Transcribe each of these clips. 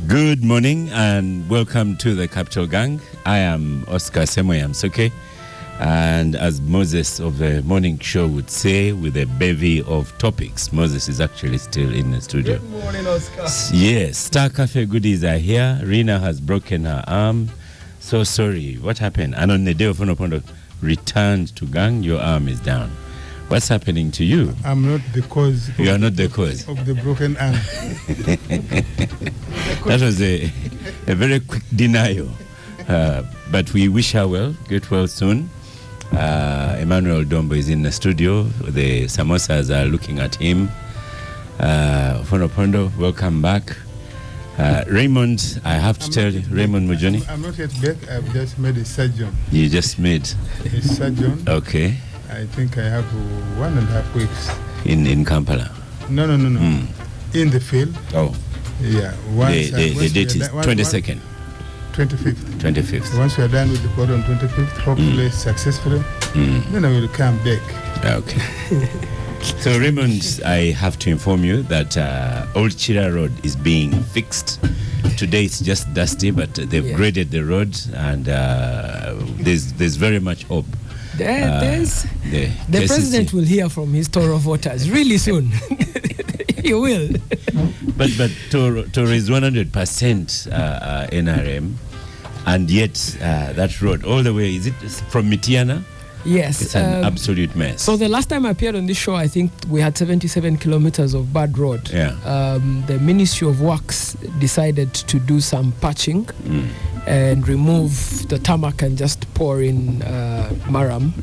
Good morning and welcome to the Capitalgang. I am Oscar Semoyamsoke, and as Moses of the morning show would say, with a bevy of topics. Moses is actually still in the studio. Good morning, Oscar. Yes, Star Cafe goodies are here. Rina has broken her arm. So sorry. What happened? And on the day of Honopondo returned to gang, your arm is down. What's happening to you? I'm not the cause. You are not the cause of the broken arm. That was a very quick denial. But we wish her well. Get well soon. Emmanuel Dombo is in the studio. The samosas are looking at him. Fonopondo, welcome back. Raymond, I have to tell you, Raymond Mujoni. I'm not yet back. I've just made a surgeon. You just made a surgeon. Okay. I think I have 1.5 weeks. In Kampala? No. In the field. Oh. Yeah. The date is 22nd. 25th. Once we are done with the code on 25th, hopefully successfully, then I will come back. Okay. So Raymond, I have to inform you that Old Chira Road is being fixed. Today it's just dusty, but they've graded the road, and there's very much hope. The president will hear from his Toro voters really soon. He will. But Toro is 100% NRM, and yet that road all the way, is it from Mitiana? Yes. It's an absolute mess. So the last time I appeared on this show, I think we had 77 kilometers of bad road. Yeah. The Ministry of Works decided to do some patching and remove the tarmac and just pour in Maram.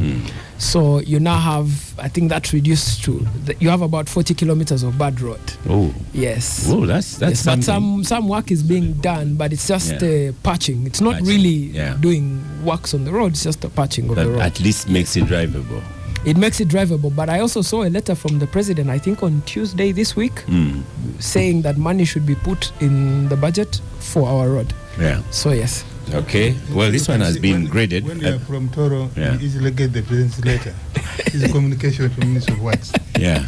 So you now have, I think that's reduced to, you have about 40 kilometers of bad road. Oh. Yes. Oh, that's yes, but something. some work is being done, but it's just patching. It's not really doing works on the road, it's just a patching of the road. At least makes it drivable. It makes it drivable, but I also saw a letter from the president, I think on Tuesday this week, saying that money should be put in the budget for our road. Yeah. So yes. Okay. Well, this one has been graded. When you are from Toro, you easily get the president's letter. It's a communication from Ministry of Works. Yeah.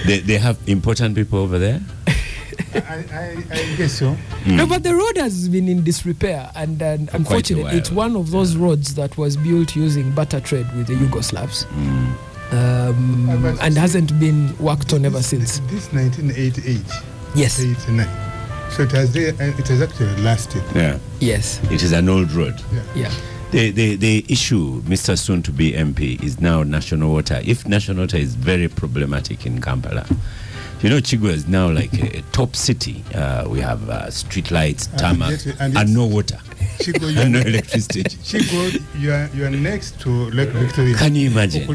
They have important people over there? I guess so. No, but the road has been in disrepair, and unfortunately, it's one of those roads that was built using barter trade with the Yugoslavs. And hasn't been worked on ever since. This 1988. Yes. 89. So it has actually lasted. Yeah. Yes. It is an old road. Yeah. The issue, Mr. Soon-to-be MP, is now national water. If national water is very problematic in Kampala, you know, Chigwa is now like a top city. We have street lights, tarmac, and no water. Chigo, and no electricity. Chigo, you are next to Lake Victoria. Can you imagine?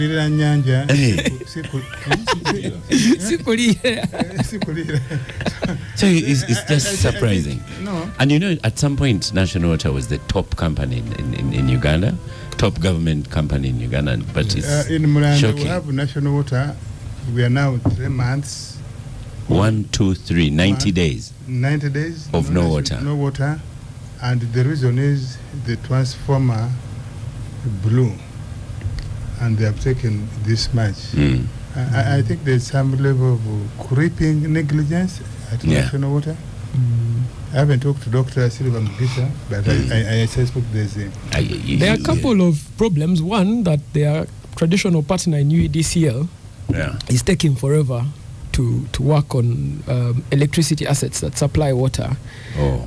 So it's just surprising. No. And you know, at some point, National Water was the top company in Uganda, top government company in Uganda, but it's in Mulanda, shocking. we have National Water. We are now 3 months. 1, 2, 3, 90 days. 90 days of no water. No water, and the reason is the transformer blew, and they have taken this much. I think there's some level of creeping negligence at National Water. I haven't talked to Dr. Silva Mugisa, but I suspect there's there are a couple of problems. One, that their traditional partner in UEDCL is taking forever to work on electricity assets that supply water.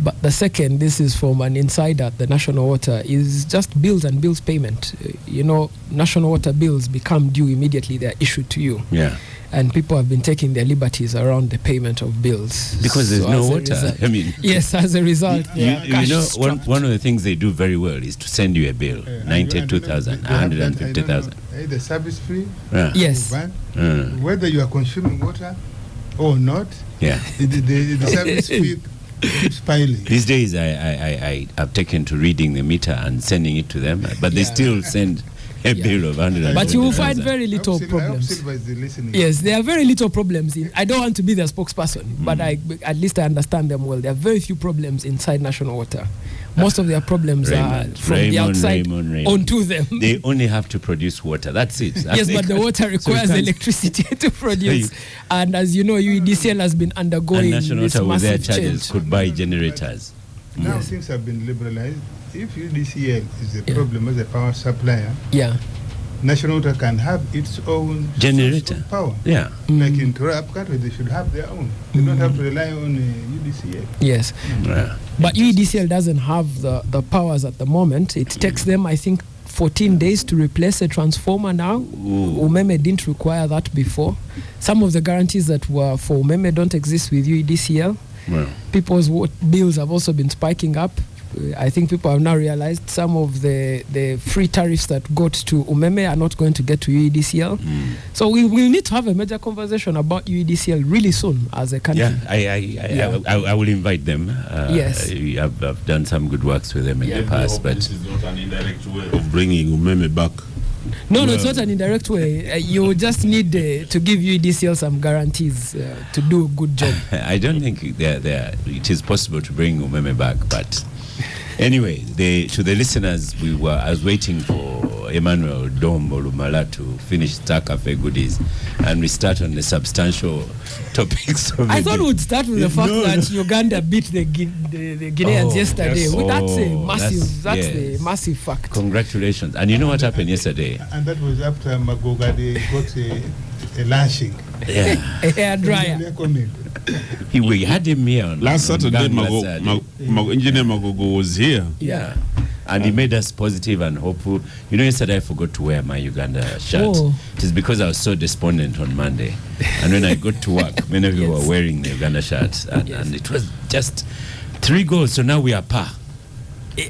But the second, this is from an insider at the National Water, is just bills and bills payment. You know, National Water bills become due immediately, they're issued to you. Yeah. And people have been taking their liberties around the payment of bills. Because there's no water. Result, I mean, yes, as a result. You know, one of the things they do very well is to send you a bill, 92,000, 150,000. The service fee. Yes. Whether you are consuming water or not, the service fee keeps piling. These days, I have taken to reading the meter and sending it to them, but they still send A bill of 100. But you will find very little problems. Yes, there are very little problems. I don't want to be the spokesperson, but at least I understand them well. There are very few problems inside National Water. Most of their problems are from the outside onto them. They only have to produce water. That's it. Yes, but the water requires electricity to produce. And as you know, UEDCL has been undergoing National this Water with their massive charges change. could buy generators. Now things have been liberalized. If UDCL is a problem as a power supplier, National Water can have its own generator of power. Yeah. Like in Torab country, they should have their own. They don't have to rely on UDCL. Yes. Yeah. But UEDCL doesn't have the powers at the moment. It takes them, I think, 14 days to replace a transformer now. Umeme didn't require that before. Some of the guarantees that were for Umeme don't exist with UEDCL. Well. People's bills have also been spiking up. I think people have now realized some of the free tariffs that got to Umeme are not going to get to UEDCL. So we will need to have a major conversation about UEDCL really soon as a country. I will invite them. Yes. I've done some good works with them in the past. But this is not an indirect way of bringing Umeme back. No, it's not an indirect way. You just need to give UEDCL some guarantees to do a good job. I don't think it is possible to bring Umeme back, but anyway, to the listeners, I was waiting for Emmanuel Dombo Lumala to finish Star Cafe goodies, and we start on the substantial topics of I thought we'd start with the fact that Uganda beat the Guineans yesterday. That's the massive fact. Congratulations. And you know what happened yesterday? And that was after Magogade got a lashing. Yeah. A hair dryer. We had him here on Last Saturday, Engineer Magogo was here. Yeah. And he made us positive and hopeful. You know, yesterday I forgot to wear my Uganda shirt. It is because I was so despondent on Monday. And when I got to work, many of you were wearing the Uganda shirts. And it was just 3 goals. So now we are par.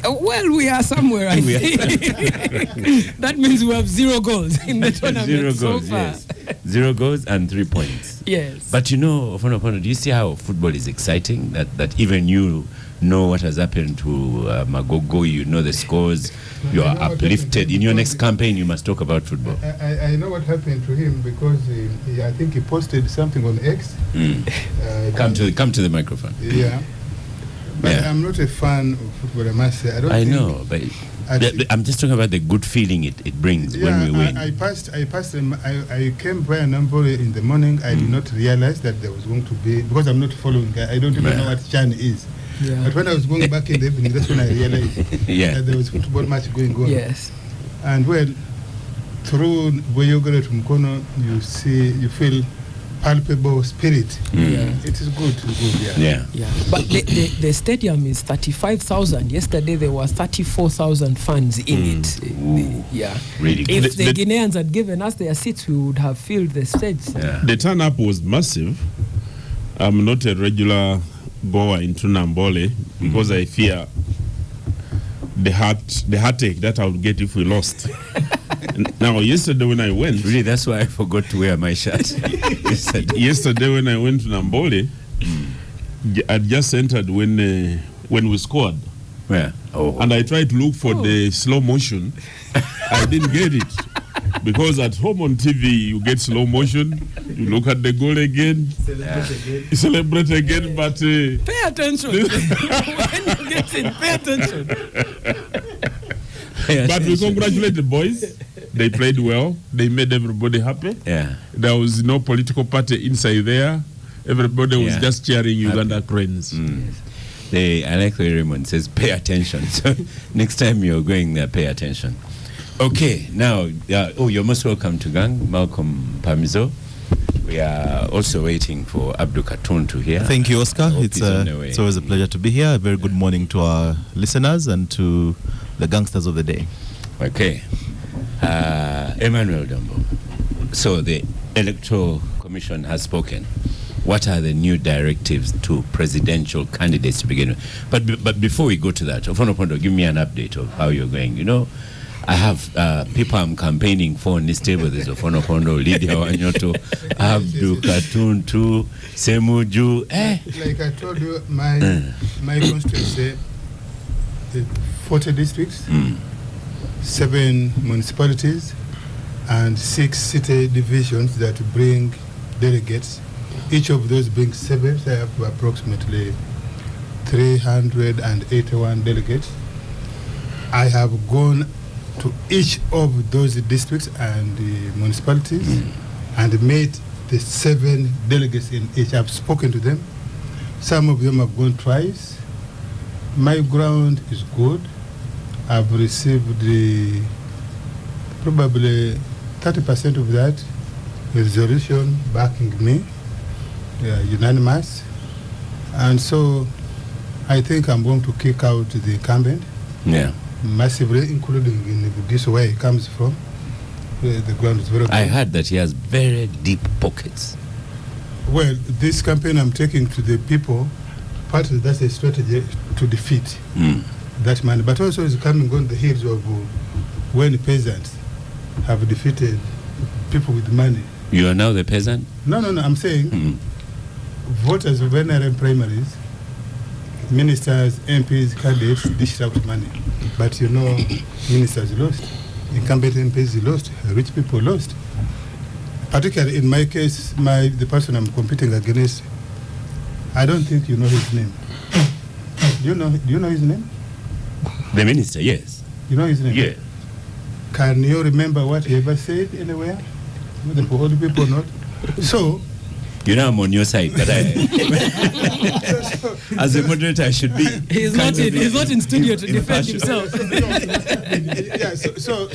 Well, we are somewhere, I think. That means we have 0 goals in the tournament 0 goals, so far. yes. 0 goals and 3 points. Yes. But you know, do you see how football is exciting? That even you know what has happened to Magogo, you know the scores, you are uplifted. In your next campaign, you must talk about football. I know what happened to him because I think he posted something on X. Come to the microphone. Yeah. But I'm not a fan of football, I must say. I know, but I'm just talking about the good feeling it brings when we win. I came by a number in the morning. I did not realize that there was going to be, because I'm not following, I don't even know what Chan is. Yeah. But when I was going back in the evening, that's when I realized that there was football match going on. Yes. And well, through Boyogore to Mkono, you feel palpable spirit. It is good. Yeah. But the stadium is 35,000. Yesterday there were 34,000 fans in it. Really good. If the Guineans had given us their seats, we would have filled the stage. The turn up was massive. I'm not a regular goer into Nambole because I fear the heartache that I would get if we lost. Now, yesterday when I went... Really, that's why I forgot to wear my shirt. Yesterday when I went to Nambole, I just entered when we scored. Yeah. And I tried to look for the slow motion. I didn't get it. Because at home on TV, you get slow motion, you look at the goal again, you celebrate again, but... pay attention. When you get it, pay attention. But we congratulate the boys. They played well. They made everybody happy. Yeah. There was no political party inside there. Everybody was just cheering Uganda Cranes. I like the Raymond says, pay attention. So next time you're going there, pay attention. Okay, now, you're most welcome to Gang, Malcolm Pamizo. We are also waiting for Abdul Katun to hear. Thank you, Oscar. It's always a pleasure to be here. A very good morning to our listeners and to the gangsters of the day. Okay. Emmanuel Dombo. So the Electoral Commission has spoken. What are the new directives to presidential candidates to begin with? But before we go to that, Ofonopondo, give me an update of how you're going. You know, I have people I'm campaigning for on this table. There's Ofonopondo, Lydia Wanyoto, Abdul Katuntu, Semuju. Like I told you, my constituency, the 40 districts, 7 municipalities and 6 city divisions that bring delegates. Each of those brings 7, so I have approximately 381 delegates. I have gone to each of those districts and municipalities and made the 7 delegates in each. I've spoken to them. Some of them have gone twice. My ground is good. I've received probably 30% of that resolution backing me, unanimous. And so I think I'm going to kick out the incumbent massively, including in this way it comes from. The ground is very good. I heard that he has very deep pockets. Well, this campaign I'm taking to the people, partly that's a strategy to defeat that man, but also is coming on the heels of when peasants have defeated people with money. You are now the peasant? No, I'm saying voters of NRM primaries, ministers, MPs, candidates dished out money. But ministers lost, incumbent MPs lost, rich people lost. Particularly in my case, the person I'm competing against, I don't think you know his name. Do you know his name? The minister, yes. You know his name? Yeah. Can you remember what he ever said anywhere? The old people not. So, I'm on your side, but as a moderator, I should be. He's not in studio to defend himself. Yeah. So.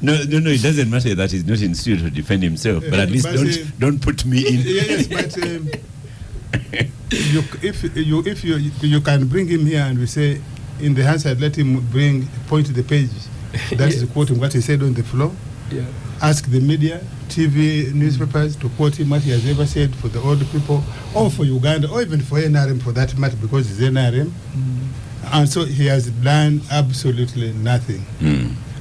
No. It doesn't matter that he's not in studio to defend himself, but at least don't put me in. Yes, but if you can bring him here and we say in the handset, let him point to the page. That is quoting what he said on the floor. Yeah. Ask the media, TV, newspapers to quote him what he has ever said for the old people, or for Uganda, or even for NRM for that matter, because it's NRM. And so he has done absolutely nothing.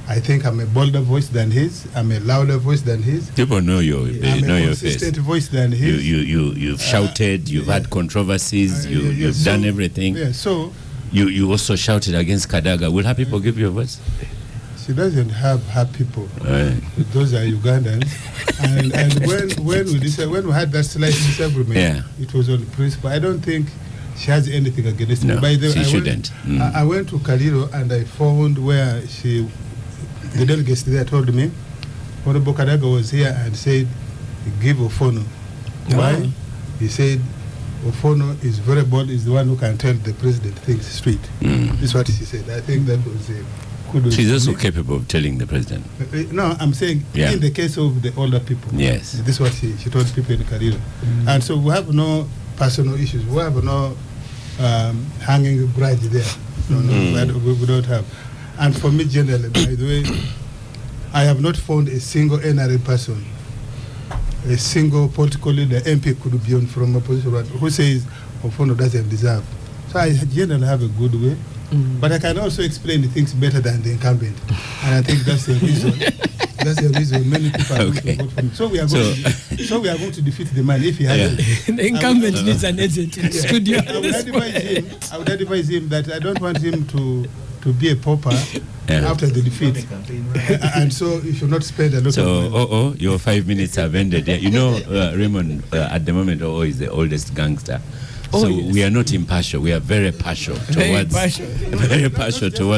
I think I'm a bolder voice than his. I'm a louder voice than his. People know your face. I'm a consistent voice than his. You've shouted. You've had controversies. You've done everything. Yeah. So you also shouted against Kadaga. Will her people give you a voice? She doesn't have her people. Those are Ugandans. and when we had that slight disagreement, it was on principle. I don't think she has anything against me. By the way, she shouldn't. I went to Kaliro and I found where the delegates there told me, Honorable Kadaga was here and said, give Ofono. Why? He said, Ofono is very bold, is the one who can tell the president things straight. This is what she said. I think that was kudos. She's also capable of telling the president. No, I'm saying in the case of the older people. Yes. This is what she told people in Kaliro. And so we have no personal issues. We have no hanging grudge there. We don't have. And for me, generally, by the way, I have not found a single NRA person, a single political leader, MP could be on from opposition who says Ofono doesn't deserve. So I generally have a good way, but I can also explain the things better than the incumbent, and I think that's the reason. That's the reason many people are going to vote for me. So we are going to defeat the man if he has the incumbent needs an agent in the studio. I would advise him that I don't want him to be a pauper after the defeat. And so you should not spend a lot of money. Your 5 minutes have ended. Raymond, at the moment, is the oldest gangster. So we are not impartial. We are very partial towards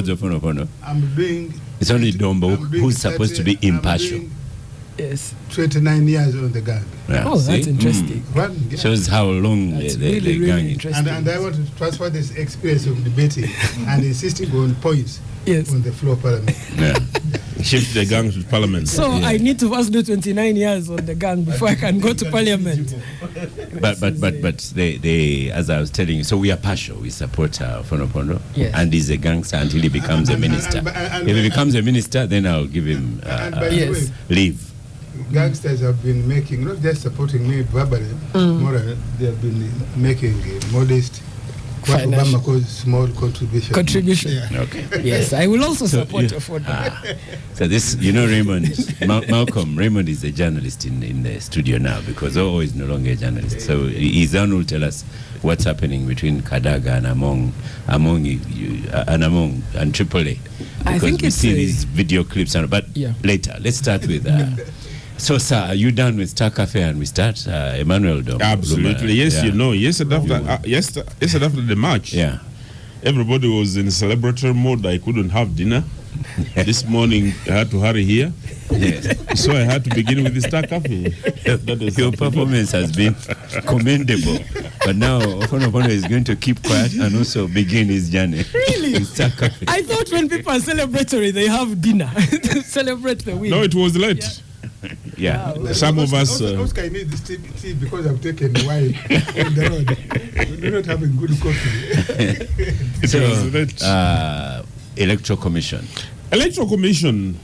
Ofono. It's only Dombo who's supposed to be impartial. Yes. 29 years on the gang. That's interesting. Shows how long the gang is. And I want to transfer this experience of debating and insisting on points on the floor of parliament. Shift the gang to parliament. So I need to first do 29 years on the gang before I can go to parliament. But they, as I was telling you, so we are partial. We support Fonopono, and he's a gangster until he becomes a minister. If he becomes a minister, then I'll give him leave. Gangsters have been making, not just supporting me verbally, morally, they have been making modest what Obama calls small contribution. Yeah. Okay. Yes, I will also support affordable. So this, Raymond, Malcolm, Raymond is a journalist in the studio now because O is no longer a journalist. So his own will tell us what's happening between Kadaga and Among and Tripoli. I think we see these video clips, but later. Let's start with... So, sir, are you done with Star Cafe and we start? Emmanuel Dom? Absolutely. Yes, yesterday after the match, everybody was in celebratory mode. I couldn't have dinner. This morning, I had to hurry here. Yes. So I had to begin with the Star Cafe. Your performance has been commendable. But now, Ofono is going to keep quiet and also begin his journey. Really? Star Cafe. I thought when people are celebratory, they have dinner to celebrate the win. No, it was late. Some of us. Oscar, I need this tea because I've taken wine on the road. We're not having good coffee. So, Electoral Commission. Electoral Commission,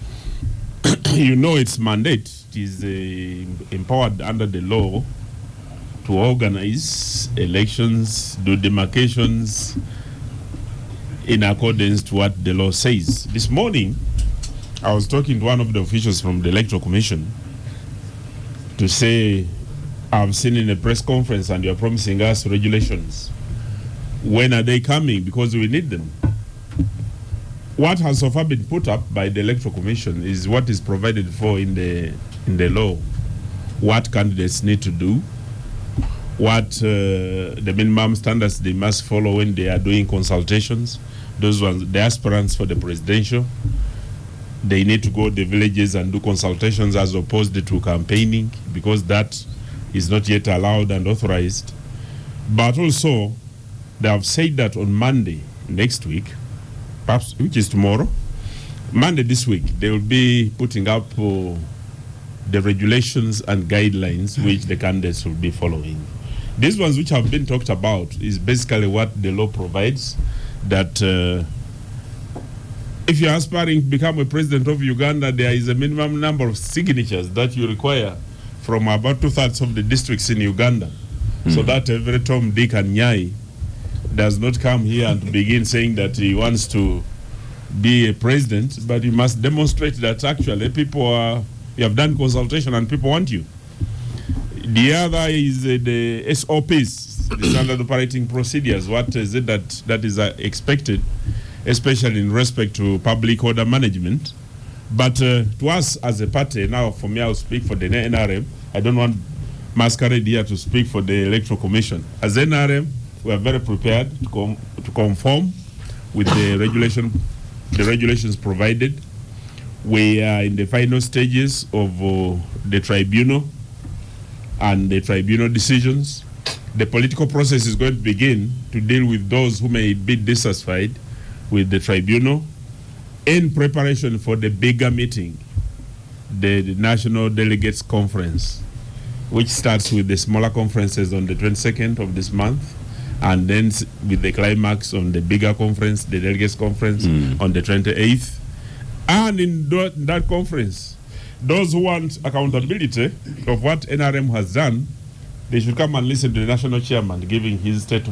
its mandate is empowered under the law to organize elections, do demarcations in accordance to what the law says. This morning, I was talking to one of the officials from the Electoral Commission to say, I've seen in a press conference and you're promising us regulations. When are they coming? Because we need them. What has so far been put up by the Electoral Commission is what is provided for in the law. What candidates need to do, what the minimum standards they must follow when they are doing consultations. Those ones, the aspirants for the presidential, they need to go to the villages and do consultations as opposed to campaigning, because that is not yet allowed and authorized. But also, they have said that on Monday next week, perhaps, which is tomorrow, Monday this week, they will be putting up the regulations and guidelines which the candidates will be following. These ones which have been talked about is basically what the law provides, that if you're aspiring to become a president of Uganda, there is a minimum number of signatures that you require from about 2/3 of the districts in Uganda, so that every Tom, Dick and Nyai does not come here and begin saying that he wants to be a president, but you must demonstrate that actually you have done consultation and people want you. The other is the SOPs, the standard operating procedures. What is it that is expected, especially in respect to public order management? But to us as a party, now for me, I'll speak for the NRM. I don't want Masquerade here to speak for the Electoral Commission. As NRM, we are very prepared to conform with the regulations provided. We are in the final stages of the tribunal and the tribunal decisions. The political process is going to begin to deal with those who may be dissatisfied with the tribunal in preparation for the bigger meeting, the National Delegates Conference, which starts with the smaller conferences on the 22nd of this month, and then with the climax on the bigger conference, the Delegates Conference, on the 28th. And in that conference, those who want accountability of what NRM has done, they should come and listen to the national chairman giving his state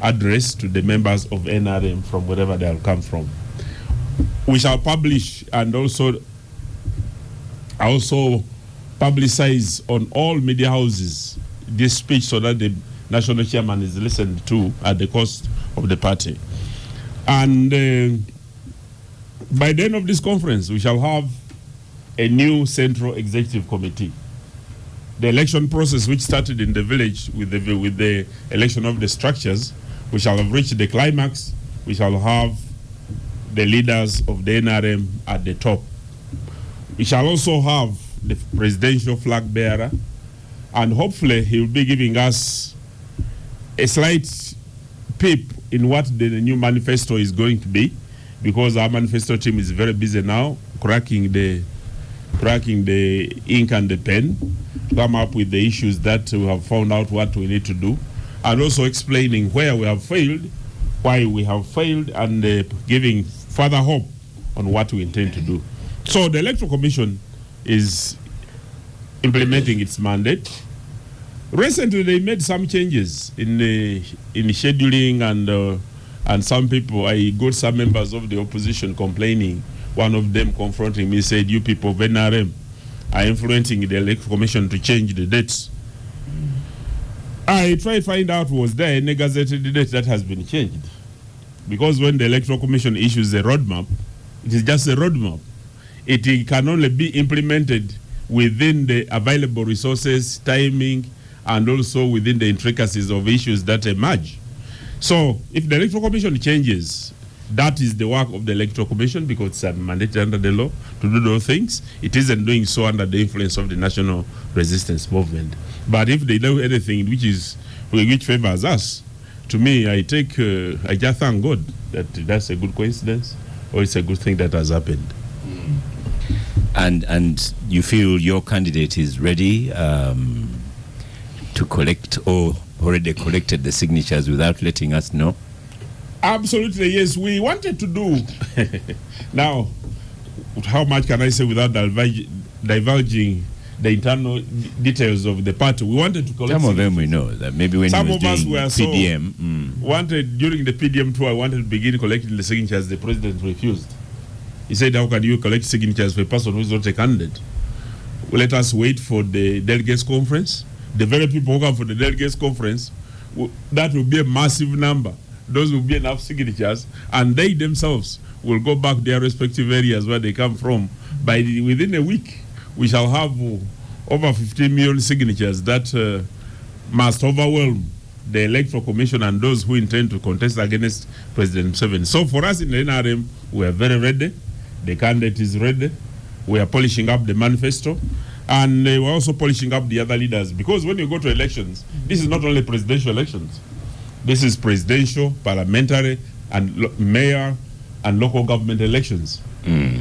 address to the members of NRM from wherever they will come from. We shall publish and also publicize on all media houses this speech so that the national chairman is listened to at the cost of the party. And by the end of this conference, we shall have a new central executive committee. The election process, which started in the village with the election of the structures, we shall have reached the climax. We shall have the leaders of the NRM at the top. We shall also have the presidential flag bearer, and hopefully he will be giving us a slight peep in what the new manifesto is going to be, because our manifesto team is very busy now cracking the ink and the pen to come up with the issues that we have found out what we need to do, and also explaining where we have failed, why we have failed, and giving further hope on what we intend to do. So the Electoral Commission is implementing its mandate. Recently, they made some changes in scheduling, and some people, I got some members of the opposition complaining. One of them confronting me said, "You people of NRM are influencing the Electoral Commission to change the dates." I tried to find out was there any gazetted date that has been changed, because when the Electoral Commission issues a roadmap, it is just a roadmap. It can only be implemented within the available resources, timing, and also within the intricacies of issues that emerge. So if the Electoral Commission changes, that is the work of the Electoral Commission, because it's mandated under the law to do those things. It isn't doing so under the influence of the National Resistance Movement. But if they do anything which favors us, to me, I just thank God that that's a good coincidence, or it's a good thing that has happened. And you feel your candidate is ready to collect, or already collected the signatures without letting us know? Absolutely, yes. We wanted to do now. How much can I say without divulging the internal details of the party? We wanted to collect. Some of them we know that maybe when some he was of us doing were PDM, wanted during the PDM tour. I wanted to begin collecting the signatures. The president refused. He said, "How can you collect signatures for a person who is not a candidate? Well, let us wait for the delegates conference. The very people who come for the delegates conference, that will be a massive number. Those will be enough signatures, and they themselves will go back their respective areas where they come from. Within a week, we shall have over 15 million signatures that must overwhelm the Electoral Commission and those who intend to contest against President Museveni." So for us in the NRM, we are very ready. The candidate is ready. We are polishing up the manifesto, and we're also polishing up the other leaders, because when you go to elections, this is not only presidential elections. This is presidential, parliamentary, and mayor and local government elections.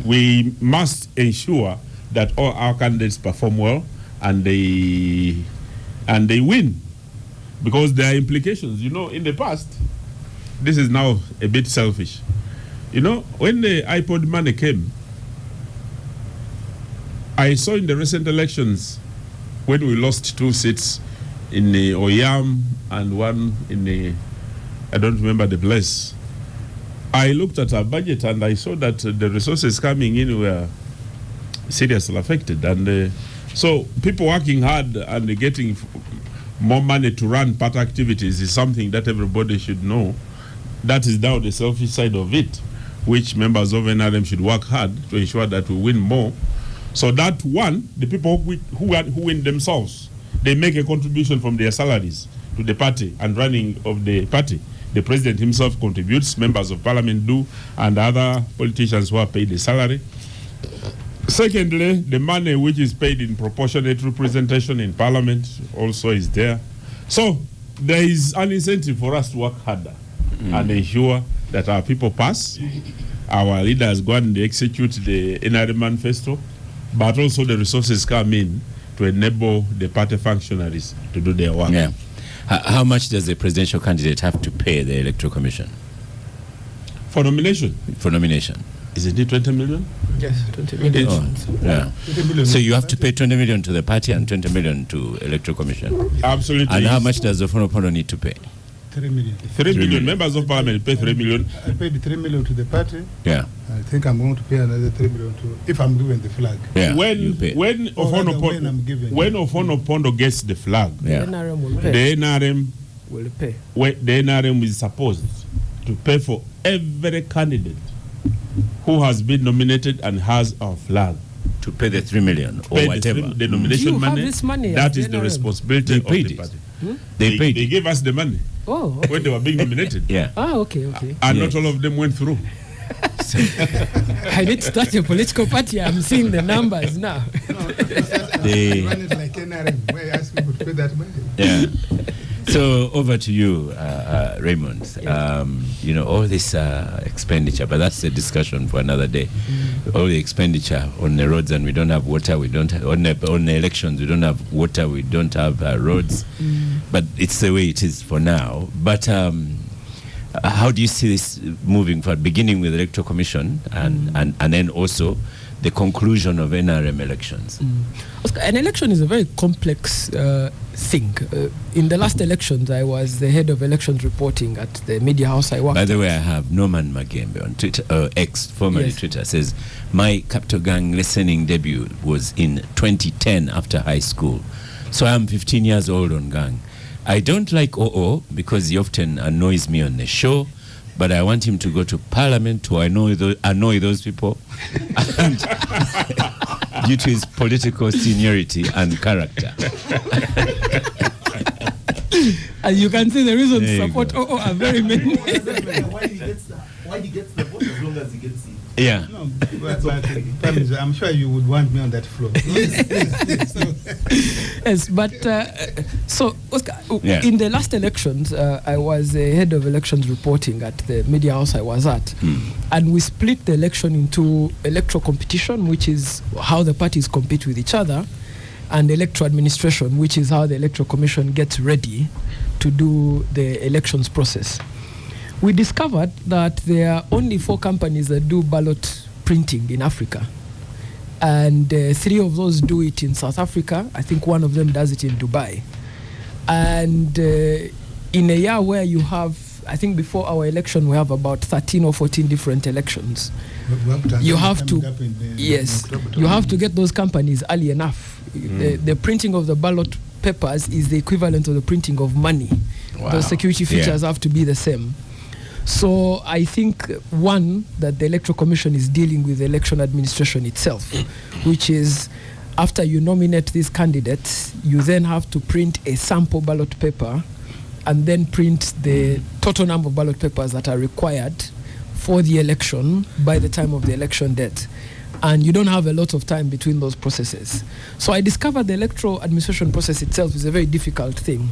We must ensure that all our candidates perform well and they win, because there are implications. In the past, this is now a bit selfish. When the iPod money came, I saw in the recent elections when we lost 2 seats in the Oyam and one in the, I don't remember the place. I looked at our budget and I saw that the resources coming in were seriously affected. And so people working hard and getting more money to run party activities is something that everybody should know. That is now the selfish side of it, which members of NRM should work hard to ensure that we win more. So that one, the people who win themselves, they make a contribution from their salaries to the party and running of the party. The president himself contributes, members of parliament do, and other politicians who are paid the salary. Secondly, the money which is paid in proportionate representation in parliament also is there. So there is an incentive for us to work harder and ensure that our people pass, our leaders go and execute the NRM manifesto, but also the resources come in to enable the party functionaries to do their work. Yeah. How much does the presidential candidate have to pay the Electoral Commission? For nomination? For nomination. Isn't it 20 million? Yes, 20 million. Yeah. 20 million. So you have to pay 20 million to the party and 20 million to Electoral Commission? Absolutely. And how much does the Fonopono need to pay? 3 million. 3 million. Members of parliament pay 3 million. I paid 3 million to the party. Yeah. I think I'm going to pay another 3 million if I'm given the flag. Yeah. When Ofonopondo gets the flag, the NRM will pay. The NRM will pay. The NRM is supposed to pay for every candidate who has been nominated and has our flag. To pay the 3 million or whatever. The nomination money. That is the responsibility of the party. They paid. They gave us the money. Oh, okay. When they were being nominated. Yeah. Okay. And not all of them went through. I need to start a political party. I'm seeing the numbers now. They run it like NRM. Why ask people to pay that money? Yeah. So over to you, Raymond. All this expenditure, but that's a discussion for another day. All the expenditure on the roads, and we don't have water. We don't have, on the elections. We don't have water. We don't have roads. But it's the way it is for now. But How do you see this moving forward, beginning with Electoral Commission and then also the conclusion of NRM elections? Oscar, an election is a very complex thing. In the last elections, I was the head of elections reporting at the media house I worked By the way, I have Norman Magembe on Twitter, X, formerly Twitter, says, my Capitalgang listening debut was in 2010 after high school. So I'm 15 years old on Gang. I don't like OO because he often annoys me on the show, but I want him to go to Parliament to annoy those people and due to his political seniority and character. As you can see, the reasons to support OO are very many. Why he gets the vote as long as he gets it. Yeah. No, but I'm sure you would want me on that floor. Yes, but so Oscar, in the last elections, I was the head of elections reporting at the media house I was at, and we split the election into electoral competition, which is how the parties compete with each other, and electoral administration, which is how the Electoral Commission gets ready to do the elections process. We discovered that there are only 4 companies that do ballot printing in Africa. And 3 of those do it in South Africa. I think one of them does it in Dubai. And in a year where you have, I think before our election, we have about 13 or 14 different elections. You have to, you have to get those companies early enough. The printing of the ballot papers is the equivalent of the printing of money. Wow. Those security features have to be the same. So I think, one, that the Electoral Commission is dealing with the election administration itself, which is after you nominate these candidates, you then have to print a sample ballot paper and then print the total number of ballot papers that are required for the election by the time of the election date. And you don't have a lot of time between those processes. So I discovered the electoral administration process itself is a very difficult thing.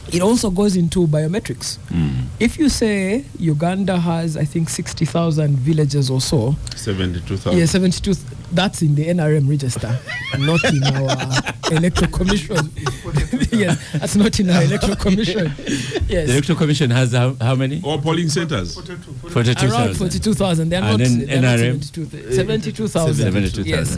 It also goes into biometrics. If you say Uganda has, I think, 60,000 villages or so. 72,000. Yeah, 72. That's in the NRM register, not in our electoral commission. Yes, that's not in our electoral commission. Yes. The electoral commission has how many? All polling centers. 42,000. Around 42,000. They're not. And then NRM? 72,000. 72,000. Yes.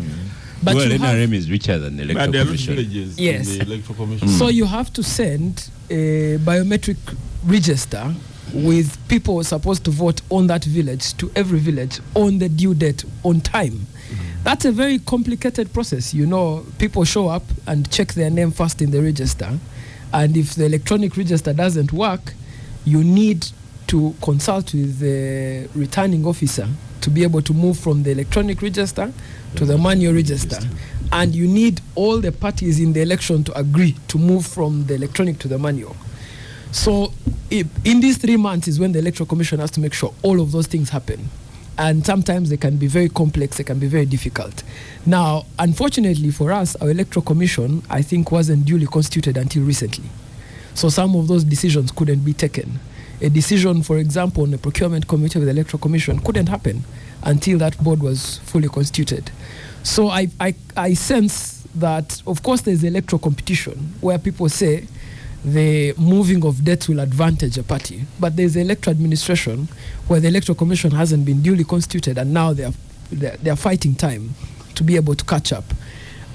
But well, NRM is richer than the electoral commission. Villages yes. in the electoral commission. So you have to send a biometric register with people supposed to vote on that village to every village on the due date on time. That's a very complicated process. You know, people show up and check their name first in the register. And if the electronic register doesn't work, you need to consult with the returning officer to be able to move from the electronic register to the manual register. And you need all the parties in the election to agree to move from the electronic to the manual. So in these 3 months is when the Electoral Commission has to make sure all of those things happen. And sometimes they can be very complex, they can be very difficult. Now, unfortunately for us, our Electoral Commission, I think, wasn't duly constituted until recently. So some of those decisions couldn't be taken. A decision, for example, on the procurement committee of the Electoral Commission couldn't happen until that board was fully constituted. So I sense that, of course, there's electoral competition where people say the moving of dates will advantage a party, but there's electoral administration where the Electoral Commission hasn't been duly constituted, and now they are fighting time to be able to catch up.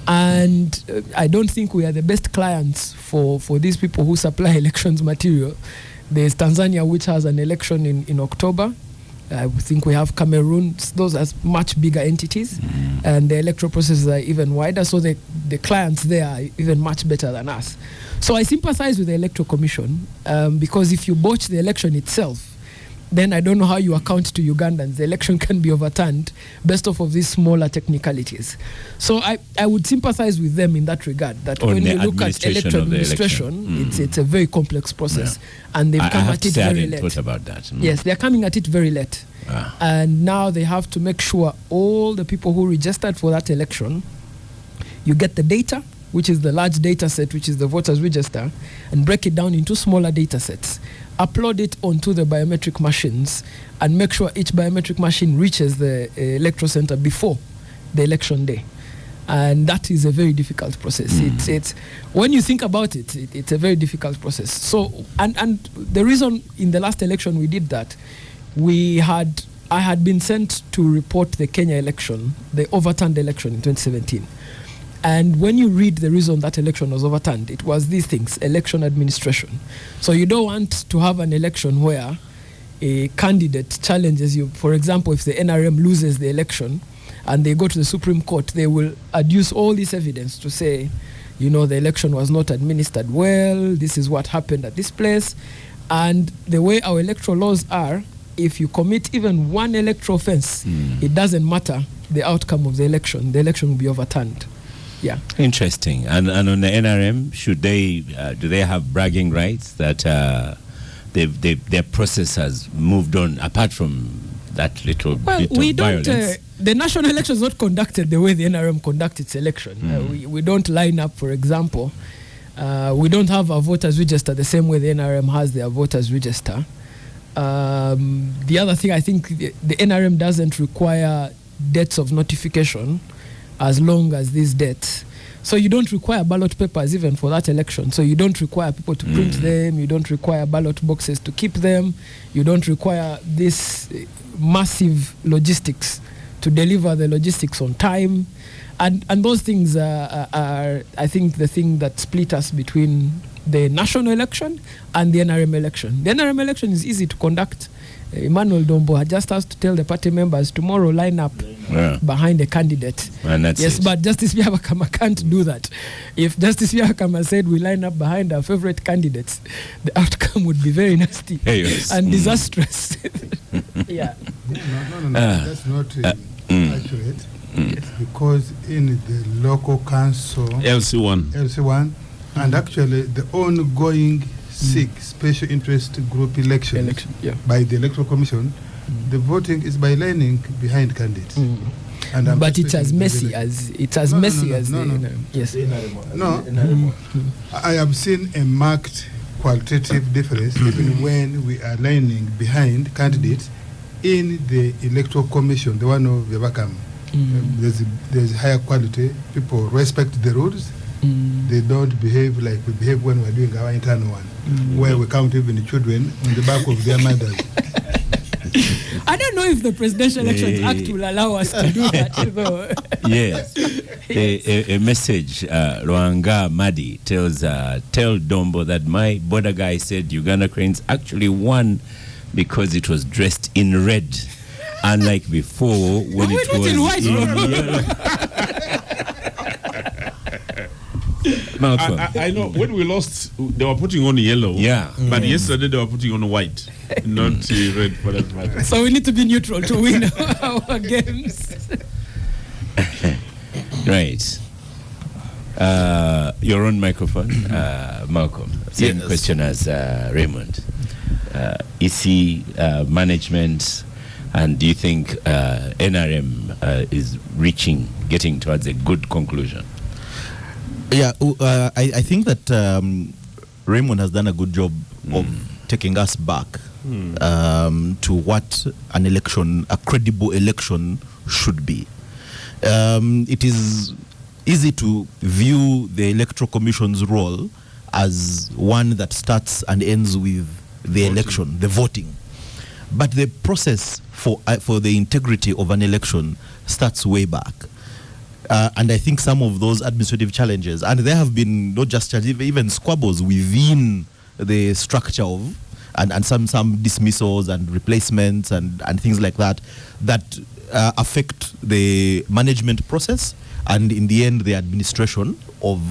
And I don't think we are the best clients for these people who supply elections material. There's Tanzania, which has an election in October. I think we have Cameroon. Those are much bigger entities, and the electoral processes are even wider, so the clients there are even much better than us. So I sympathize with the Electoral Commission, because if you botch the election itself, then I don't know how you account to Ugandans. The election can be overturned based off of these smaller technicalities. So I would sympathize with them in that regard, that when you look at electoral administration, it's a very complex process. Yeah. And they've come at it very late. Thought about that. Yes, they're coming at it very late. And now they have to make sure all the people who registered for that election, you get the data, which is the large data set, which is the voters register, and break it down into smaller data sets. Upload it onto the biometric machines and make sure each biometric machine reaches the electoral center before the election day. And that is a very difficult process. It's when you think about it, it's a very difficult process. So, and the reason in the last election we did that, I had been sent to report the Kenya election, the overturned election in 2017. And when you read the reason that election was overturned, it was these things: election administration. So you don't want to have an election where a candidate challenges you. For example, if the NRM loses the election and they go to the Supreme Court, they will adduce all this evidence to say, the election was not administered well, this is what happened at this place. And the way our electoral laws are, if you commit even one electoral offense, it doesn't matter the outcome of the election will be overturned. Yeah. Interesting. And on the NRM, should they do they have bragging rights that their process has moved on apart from that little bit of violence? The national election is not conducted the way the NRM conducts its election. We don't line up, for example. We don't have our voters register the same way the NRM has their voters register. The other thing, I think the NRM doesn't require dates of notification as long as these dates. So you don't require ballot papers even for that election. So you don't require people to print them. You don't require ballot boxes to keep them. You don't require this massive logistics to deliver the logistics on time. And those things are, I think, the thing that split us between the national election and the NRM election. The NRM election is easy to conduct. Emmanuel Dombo just has to tell the party members tomorrow line up behind a candidate. And that's yes, it. But Justice Byabakama can't do that. If Justice Byabakama said we line up behind our favorite candidates, the outcome would be very nasty and disastrous. Yeah. No. That's not accurate. Because in the local council LC1 and actually the ongoing special interest group election by the Electoral Commission, the voting is by lining behind candidates. And but it's as messy as yes. I have seen a marked qualitative difference even when we are lining behind candidates in the Electoral Commission, the one of Vyabakam. There's higher quality. People respect the rules. They don't behave like we behave when we're doing our internal one, where we count even the children on the back of their mothers. I don't know if the Presidential Elections Act will allow us to do that, though. Yes. A message, Rwanga Madi tell Dombo that my border guy said Uganda Cranes actually won because it was dressed in red. Unlike before, when it was in white. Yellow. Malcolm. I know when we lost, they were putting on yellow. Yeah. But yesterday they were putting on white, not red for that matter. So we need to be neutral to win our games. Right. Your own microphone, Malcolm. Same question as Raymond. EC management. And do you think NRM is getting towards a good conclusion? Yeah, I think that Raymond has done a good job of taking us back to what a credible election should be. It is easy to view the Electoral Commission's role as one that starts and ends with the election, the voting. But the process for the integrity of an election starts way back. And I think some of those administrative challenges, and there have been not just challenges, even squabbles within the structure of, and some dismissals and replacements and things like that affect the management process and in the end the administration of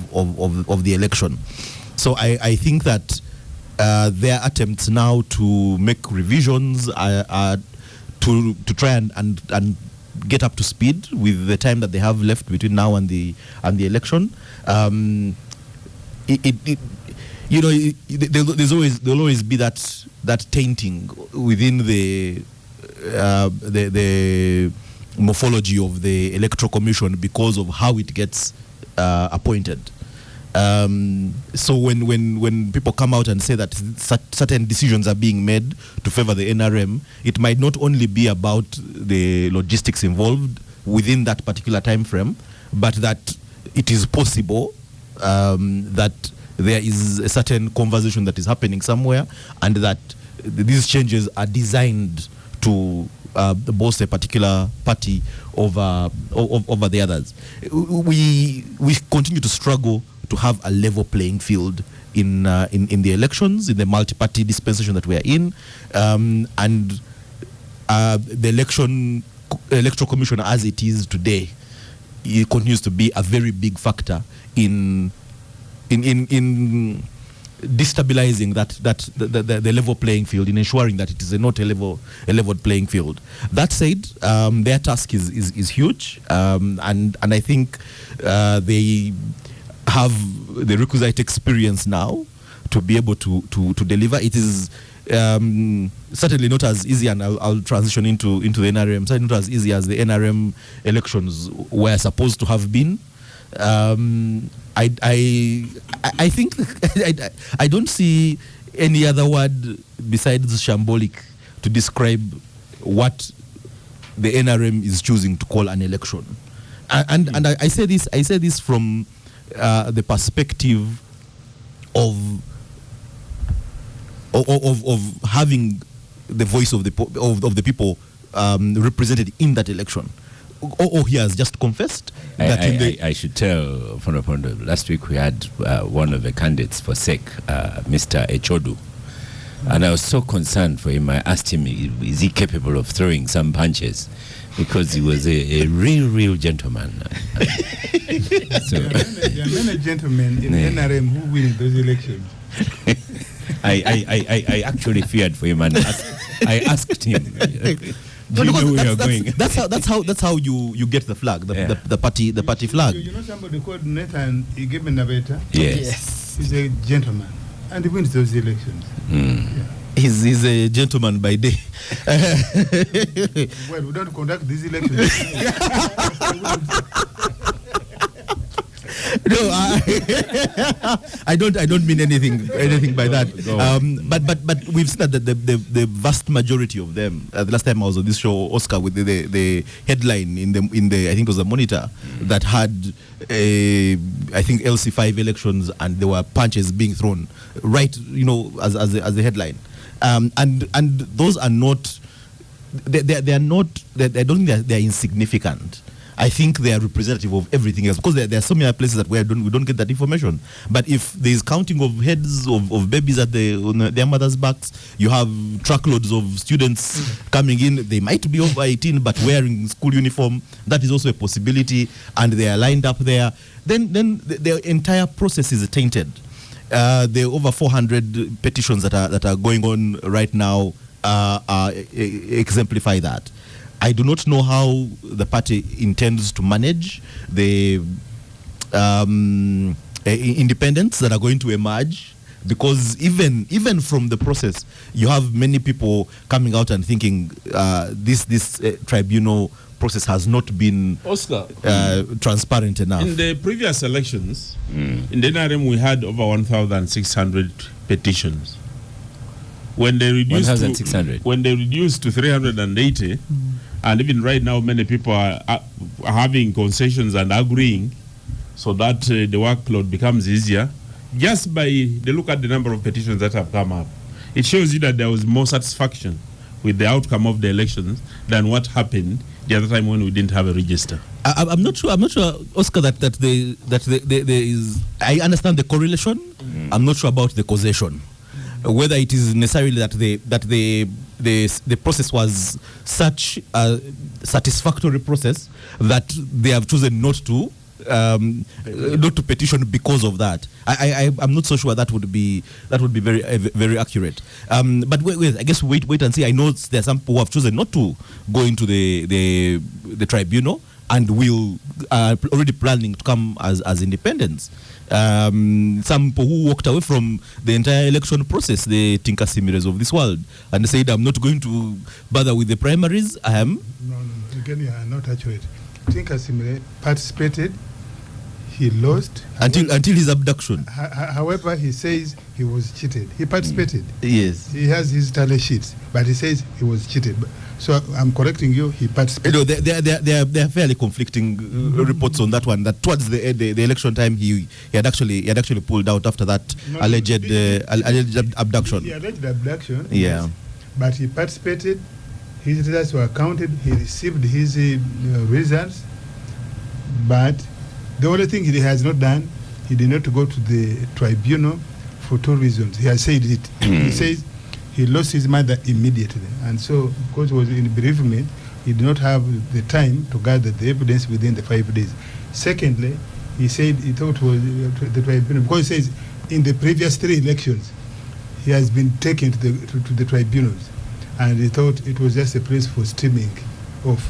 the election. So I think that their attempts now to make revisions to try and get up to speed with the time that they have left between now and the election. There'll always be that tainting within the morphology of the Electoral Commission because of how it gets appointed. So when people come out and say that certain decisions are being made to favor the NRM, it might not only be about the logistics involved within that particular time frame, but that it is possible that there is a certain conversation that is happening somewhere, and that these changes are designed to boast a particular party over the others. We continue to struggle to have a level playing field in the elections, in the multi-party dispensation that we are in, and the electoral commission as it is today, it continues to be a very big factor in destabilizing the level playing field, in ensuring that it is not a level playing field. That said, their task is huge, and I think they have the requisite experience now to be able to deliver. It is certainly not as easy, and I'll transition into the NRM. Certainly not as easy as the NRM elections were supposed to have been. I think I don't see any other word besides shambolic to describe what the NRM is choosing to call an election. And I say this from the perspective of having the voice of the people represented in that election. Or he has just confessed that I should tell Fonopondo, last week we had one of the candidates for SEC, Mr. Echodu, and I was so concerned for him. I asked him, is he capable of throwing some punches? Because he was a real gentleman. So, there are many gentlemen in NRM who win those elections. I actually feared for him, and I asked him. Do you know where you're going? That's how you get the flag, the party flag. You know somebody called Nathan Igebenabeta? Yes. He's a gentleman, and he wins those elections. Yeah. He's a gentleman by day. Well, we don't conduct these elections. No, I don't mean anything by that. But we've seen that the vast majority of them. The last time I was on this show, Oscar, with the headline in the I think it was the Monitor that had I think LC5 elections, and there were punches being thrown right, as the headline, and those are not. They are not. I don't think they are insignificant. I think they are representative of everything else, because there are so many places that we don't get that information. But if there is counting of heads of babies on their mothers' backs, you have truckloads of students coming in. They might be over 18 but wearing school uniform. That is also a possibility, and they are lined up there. Then the entire process is tainted. There are over 400 petitions that are going on right now exemplify that. I do not know how the party intends to manage the independents that are going to emerge, because even from the process, you have many people coming out and thinking this tribunal process has not been transparent enough. In the previous elections, in the NRM, we had over 1,600 petitions. When they reduced 1,600. When they reduced to 380, and even right now, many people are having concessions and agreeing, so that the workload becomes easier. Just by the look at the number of petitions that have come up, it shows you that there was more satisfaction with the outcome of the elections than what happened the other time when we didn't have a register. I'm not sure, Oscar, that there is. I understand the correlation. I'm not sure about the causation. Whether it is necessarily that the process was such a satisfactory process that they have chosen not to petition because of that. I'm not so sure that would be very very accurate. But wait, I guess wait and see. I know there are some people who have chosen not to go into the tribunal and will already planning to come as independents. Some people who walked away from the entire election process, the Tinka Similes of this world, and said, I'm not going to bother with the primaries. No. Again, you are not accurate. Tinka Simile participated. he lost. Until his abduction. However, he says he was cheated. He participated. Yes. He has his tally sheets, but he says he was cheated. So I'm correcting you. He participated. There are fairly conflicting reports on that one. That towards the election time, he had actually pulled out after that alleged abduction. The alleged abduction. Yeah. Yes, but he participated. His results were counted. He received his results. But the only thing he has not done, he did not go to the tribunal for 2 reasons. He has said it. He says he lost his mother immediately, and so because he was in bereavement, he did not have the time to gather the evidence within the 5 days. Secondly, he said he thought was the tribunal, because he says in the previous 3 elections he has been taken to the tribunals, and he thought it was just a place for stemming of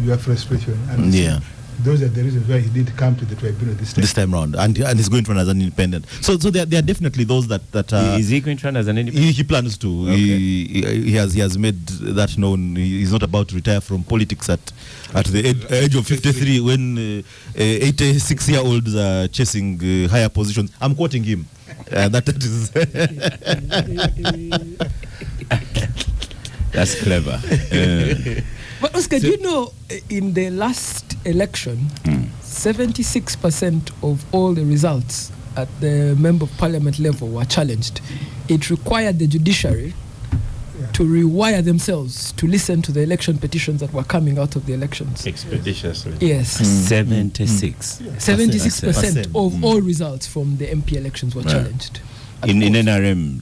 your frustration. And yeah. Those are the reasons why he didn't come to the tribunal this time round, and he's going to run as an independent. So there are definitely those that is he going to run as an independent? He plans to. Okay. He has made that known. He's not about to retire from politics at the age of 53 when 86-year-olds are chasing higher positions. I'm quoting him. That is. That's clever. But Oscar, do you know, in the last election, 76% of all the results at the Member of Parliament level were challenged. It required the judiciary to rewire themselves to listen to the election petitions that were coming out of the elections. Expeditiously. Yes. 76% of all results from the MP elections were challenged. In NRM,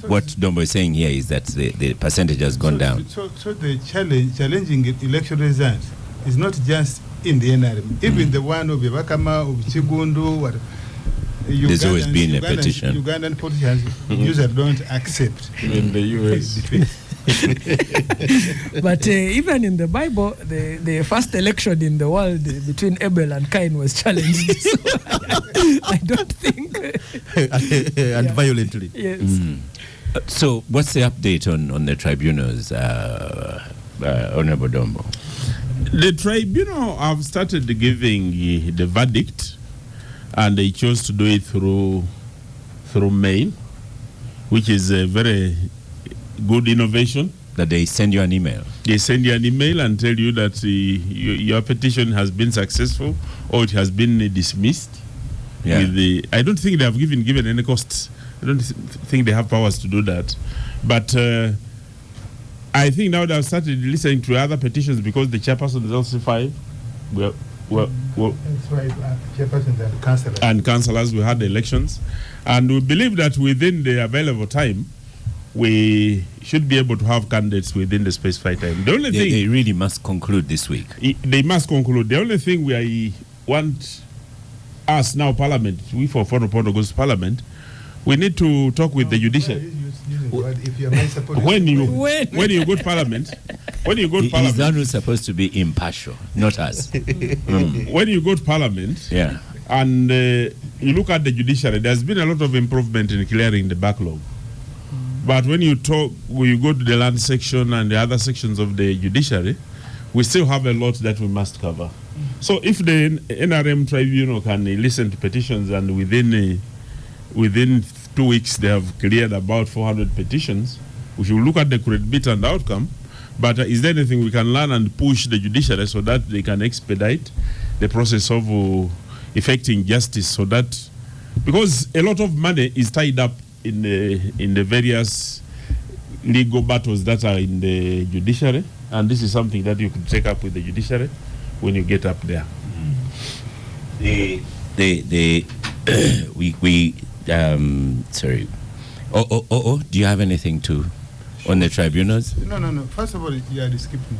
what Dombo is saying here is that the percentage has gone down. So the challenging election results is not just in the NRM. Even the one of Yabakama, of Chigundu, there's always been a petition. Ugandan politicians usually don't accept. In the US. But even in the Bible, the first election in the world between Abel and Cain was challenged. So I don't think. And violently. Yes. So what's the update on the tribunals, Honorable Dombo? The tribunal have started giving the verdict, and they chose to do it through mail, which is a very good innovation. That they send you an email. They send you an email and tell you that your petition has been successful or it has been dismissed. Yeah. I don't think they have given any costs. I don't think they have powers to do that. But I think now they have started listening to other petitions because the chairperson is also 5. Well, that's why chairpersons and councillors, we had the elections, and we believe that within the available time, we should be able to have candidates within the specified time. The only thing they really must conclude this week. They must conclude. The only thing we want us now, Parliament, we for Fonopono goes to Parliament, we need to talk with the judiciary. When you go to Parliament, he's the one who's supposed to be impartial, not us. When you go to Parliament, yeah, and you look at the judiciary, there's been a lot of improvement in clearing the backlog. But when you go to the land section and the other sections of the judiciary, we still have a lot that we must cover. So if the NRM tribunal can listen to petitions and within 2 weeks they have cleared about 400 petitions, we should look at the correct bit and outcome. But is there anything we can learn and push the judiciary so that they can expedite the process of effecting justice, so that, because a lot of money is tied up in the various legal battles that are in the judiciary, and this is something that you could take up with the judiciary when you get up there. Sorry. Do you have anything on the tribunals? No. First of all, you are skipping.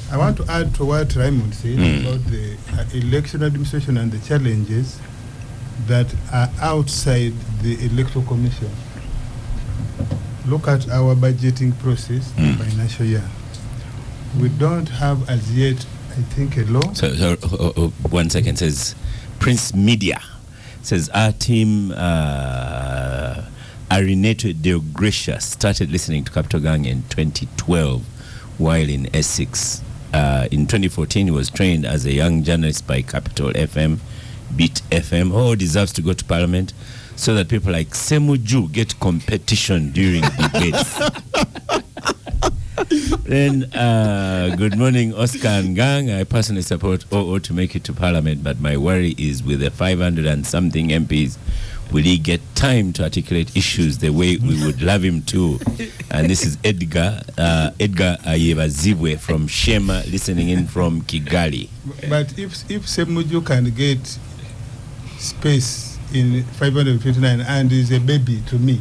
I want to add to what Raymond said about the election administration and the challenges that are outside the Electoral Commission. Look at our budgeting process, financial year. We don't have as yet, I think, a law. So 1 second. Says Prince Media. Says our team, Arineto Deogracia, started listening to Capitalgang in 2012 while in Essex. In 2014, he was trained as a young journalist by Capital FM Beat FM, who deserves to go to Parliament, so that people like Semuju get competition during debates. Then, good morning, Oscar and Gang. I personally support OO to make it to Parliament, but my worry is with the 500 and something MPs, will he get time to articulate issues the way we would love him to? And this is Edgar Ayebazibwe from Shema, listening in from Kigali. But if Semuju can get space in 559 and is a baby to me,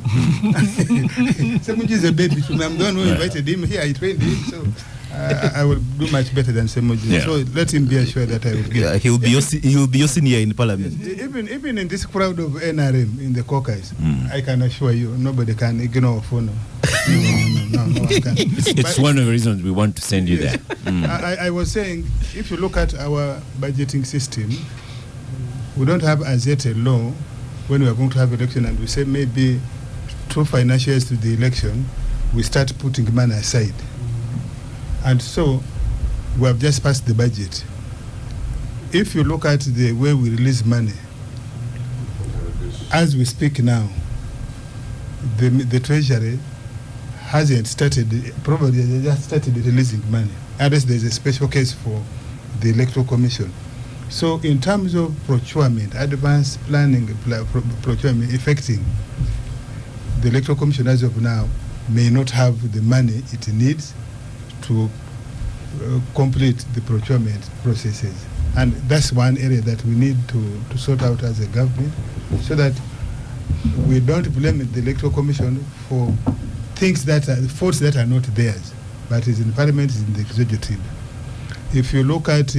Semuju is a baby to me. I'm the one who invited him here. I trained him, so I will do much better than Semuju. Yeah. So let him be assured that I will get. Yeah, he will be your senior in Parliament. Even in this crowd of NRM in the caucus, I can assure you, nobody can ignore Fono. No, I can't. It's one of the reasons we want to send you there. I was saying, if you look at our budgeting system, we don't have as yet a law when we are going to have election, and we say maybe 2 financial years to the election, we start putting money aside. And so we have just passed the budget. If you look at the way we release money, as we speak now, the Treasury hasn't started, probably they just started releasing money, unless there's a special case for the Electoral Commission. So in terms of procurement, advanced planning, procurement affecting, the Electoral Commission as of now may not have the money it needs to complete the procurement processes. And that's one area that we need to sort out as a government, so that we don't blame the Electoral Commission for things that are faults that are not theirs, but is in Parliament, is in the executive. If you look at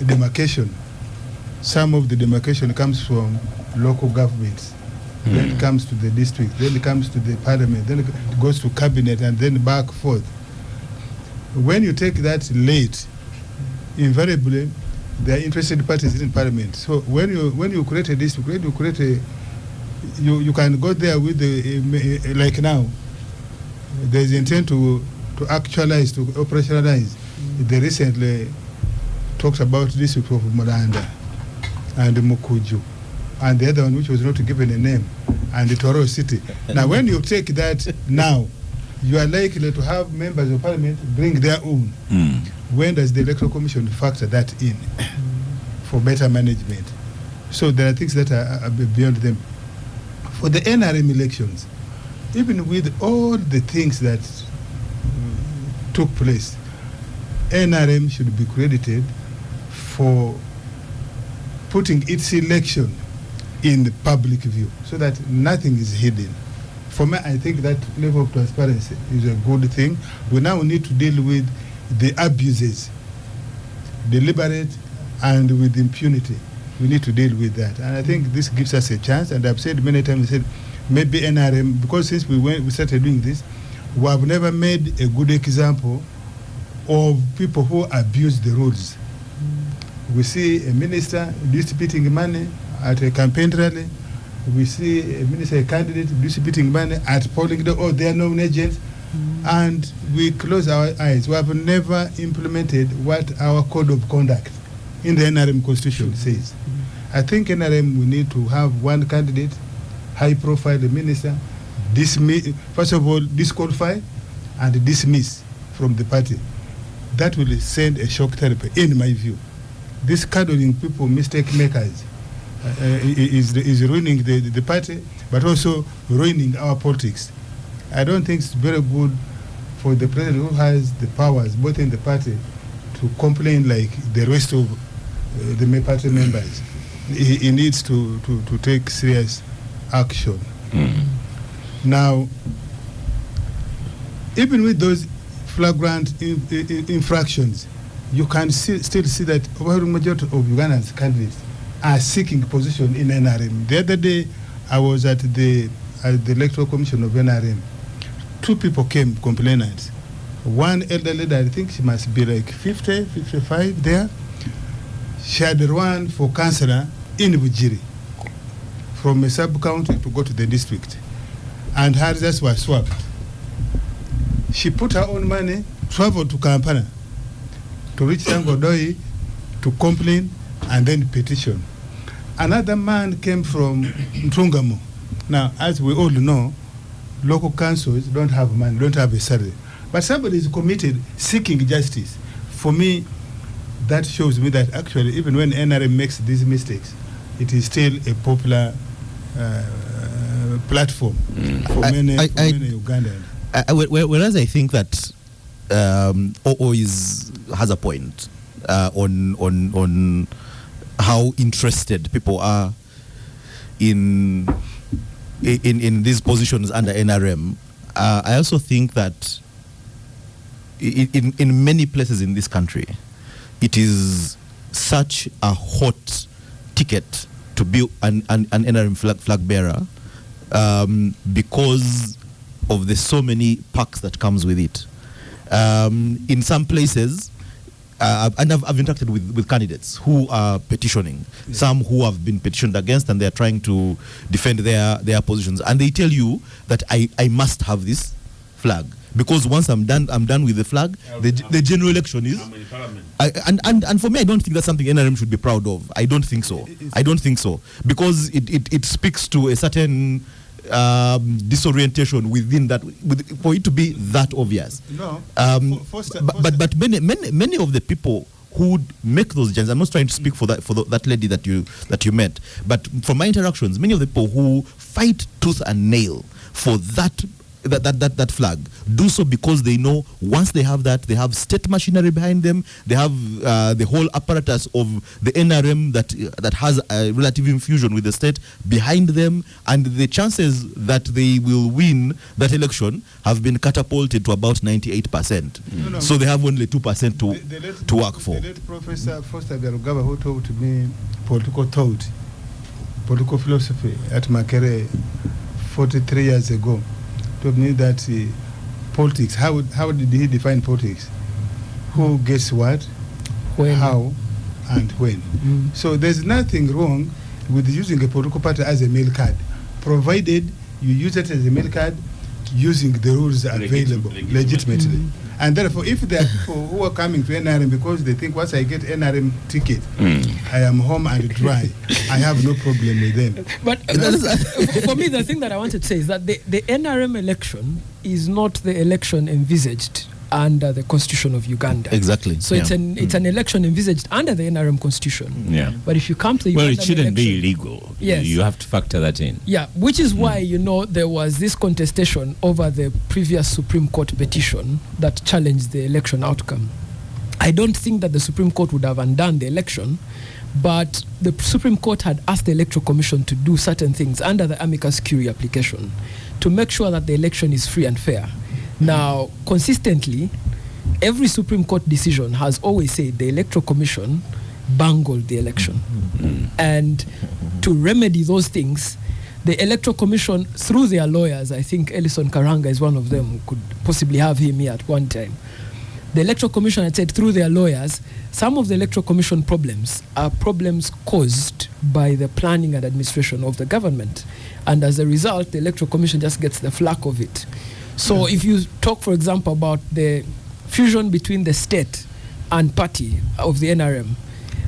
demarcation, some of the demarcation comes from local governments, then it comes to the district, then it comes to the Parliament, then it goes to cabinet, and then back forth. When you take that late, invariably there are interested parties in Parliament. So when you create a district, when you create a, you can go there with the like now. There is intent to actualize, to operationalize. They recently talked about the district of Moranda and Mukuju, and the other one which was not given a name, and the Toro City. Now when you take that now, you are likely to have members of Parliament bring their own. When does the Electoral Commission factor that in for better management? So there are things that are beyond them. For the NRM elections, even with all the things that took place, NRM should be credited for putting its election in the public view, so that nothing is hidden. For me, I think that level of transparency is a good thing. We now need to deal with the abuses, deliberate and with impunity. We need to deal with that. And I think this gives us a chance. And I've said many times, I said, maybe NRM, because since we started doing this, we have never made a good example of people who abuse the rules. We see a minister distributing money at a campaign rally. We see a minister, a candidate distributing money at polling day, or their known agents, and we close our eyes. We have never implemented what our code of conduct in the NRM constitution says. I think NRM, we need to have one candidate, high profile minister, dismiss, first of all, disqualify and dismiss from the party. That will send a shock therapy, in my view. This cuddling people, mistake makers, is ruining the party, but also ruining our politics. I don't think it's very good for the president who has the powers, both in the party, to complain like the rest of the party members. He needs to take serious action. Now, even with those flagrant infractions, you can still see that overwhelming majority of Ugandan candidates are seeking position in NRM. The other day, I was at the Electoral Commission of NRM. 2 people came, complainants. One elderly lady, I think she must be like 50, 55 there. She had run for councillor in Bujiri from a sub-county to go to the district. And her results were swapped. She put her own money, traveled to Kampala to reach Tangodoi to complain, and then petition. Another man came from Ntungamo. Now, as we all know, local councils don't have money, don't have a salary. But somebody is committed seeking justice. For me, that shows me that actually, even when NRM makes these mistakes, it is still a popular platform for many Ugandans. Whereas I think that OO has a point on how interested people are in these positions under NRM. I also think that in many places in this country, it is such a hot ticket to be an NRM flag bearer because of the so many perks that comes with it. In some places, and I've interacted with candidates who are petitioning, some who have been petitioned against, and they're trying to defend their positions. And they tell you that I must have this flag, because once I'm done with the flag, the general election is. And for me, I don't think that's something NRM should be proud of. I don't think so. Because it speaks to a certain disorientation within that, for it to be that obvious. No. But many of the people who would make those changes, I'm not trying to speak for that lady that you met, but from my interactions, many of the people who fight tooth and nail for that flag do so because they know once they have that, they have state machinery behind them, they have the whole apparatus of the NRM that has a relative infusion with the state behind them, and the chances that they will win that election have been catapulted to about 98%. So they have only 2% to work for. The late Professor Foster Byarugaba, who taught me political thought, political philosophy at Makerere 43 years ago, told me that politics, how did he define politics? Who gets what, when, how, and when. So there's nothing wrong with using a political party as a mail card, provided you use it as a mail card using the rules available legitimately. And therefore, if there are people who are coming to NRM because they think once I get NRM ticket, I am home and dry, I have no problem with them. But for me, the thing that I wanted to say is that the NRM election is not the election envisaged under the Constitution of Uganda. Exactly. So it's an election envisaged under the NRM Constitution. Yeah. But if you come to the Ugandan it shouldn't election, be illegal. Yes. You have to factor that in. Yeah, which is why, there was this contestation over the previous Supreme Court petition that challenged the election outcome. I don't think that the Supreme Court would have undone the election, but the Supreme Court had asked the Electoral Commission to do certain things under the amicus curiae application to make sure that the election is free and fair. Now, consistently, every Supreme Court decision has always said the Electoral Commission bungled the election. And to remedy those things, the Electoral Commission, through their lawyers, I think Ellison Karanga is one of them, could possibly have him here at one time. The Electoral Commission had said through their lawyers, some of the Electoral Commission problems are problems caused by the planning and administration of the government. And as a result, the Electoral Commission just gets the flack of it. So if you talk, for example, about the fusion between the state and party of the NRM,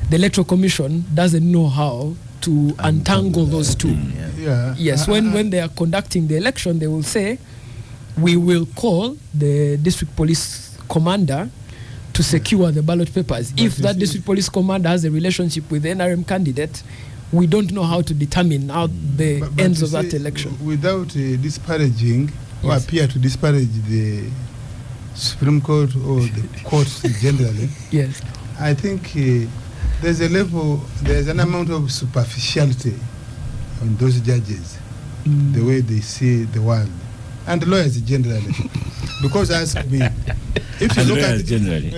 the Electoral Commission doesn't know how to untangle those two. Yes, when they are conducting the election, they will say, we will call the district police commander to secure the ballot papers. If that district police commander has a relationship with the NRM candidate, we don't know how to determine how the ends of that election. Without disparaging or appear to disparage the Supreme Court or the courts generally, yes, I think there's an amount of superficiality on those judges, the way they see the world, and the lawyers generally. Because ask me, if you look at generally,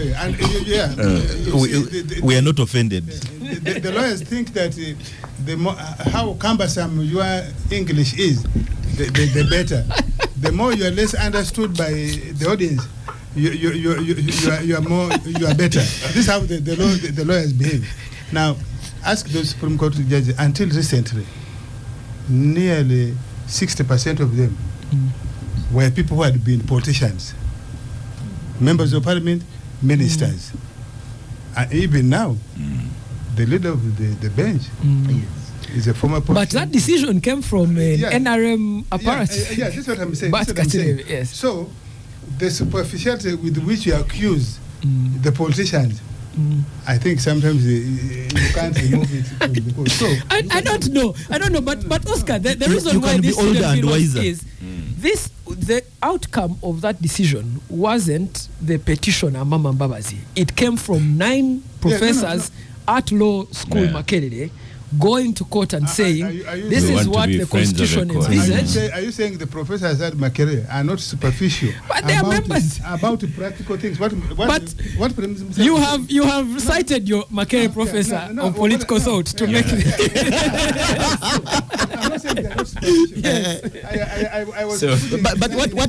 we are not offended. The lawyers think that how cumbersome your English is, the better. The more you are less understood by the audience, you are better. This is how the lawyers behave. Now, ask those Supreme Court judges. Until recently, nearly 60% of them were people who had been politicians, members of parliament, ministers. And even now, the leader of the bench. Is a former politician. But that decision came from NRM apparatus. Yeah, that's what I'm saying. But yes. So, the superficiality with which you accuse the politicians, I think sometimes you can't remove it from the court. So, I don't know. But Oscar, the reason why this is the outcome of that decision wasn't the petitioner Mama Mbabazi. It came from 9 professors at law school Makerere going to court and saying this is what the constitution envisaged. Are you saying the professors at Makerere are not superficial? But they are members about practical things. What you have cited your Makerere professor on political thought to make it. I'm not saying they're not superficial. Yes. I was.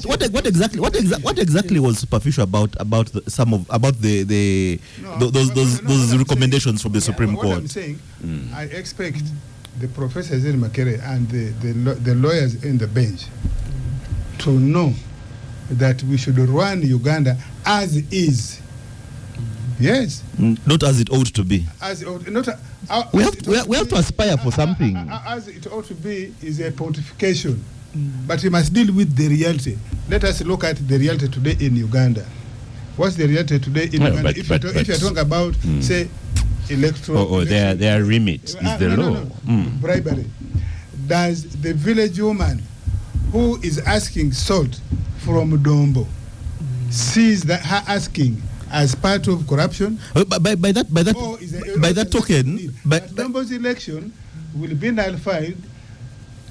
What exactly was superficial about those recommendations from the Supreme Court? What I'm saying, I expect the professors in Makerere and the lawyers in the bench to know that we should run Uganda as is. Yes. Not as it ought to be. We have to aspire for something. As it ought to be is a pontification. But we must deal with the reality. Let us look at the reality today in Uganda. What's the reality today in Uganda? If you're talking about, say, electoral... their remit is the law. No. Bribery. Does the village woman who is asking salt from Dombo sees that her asking as part of corruption? By that token... Dombo's election will be nullified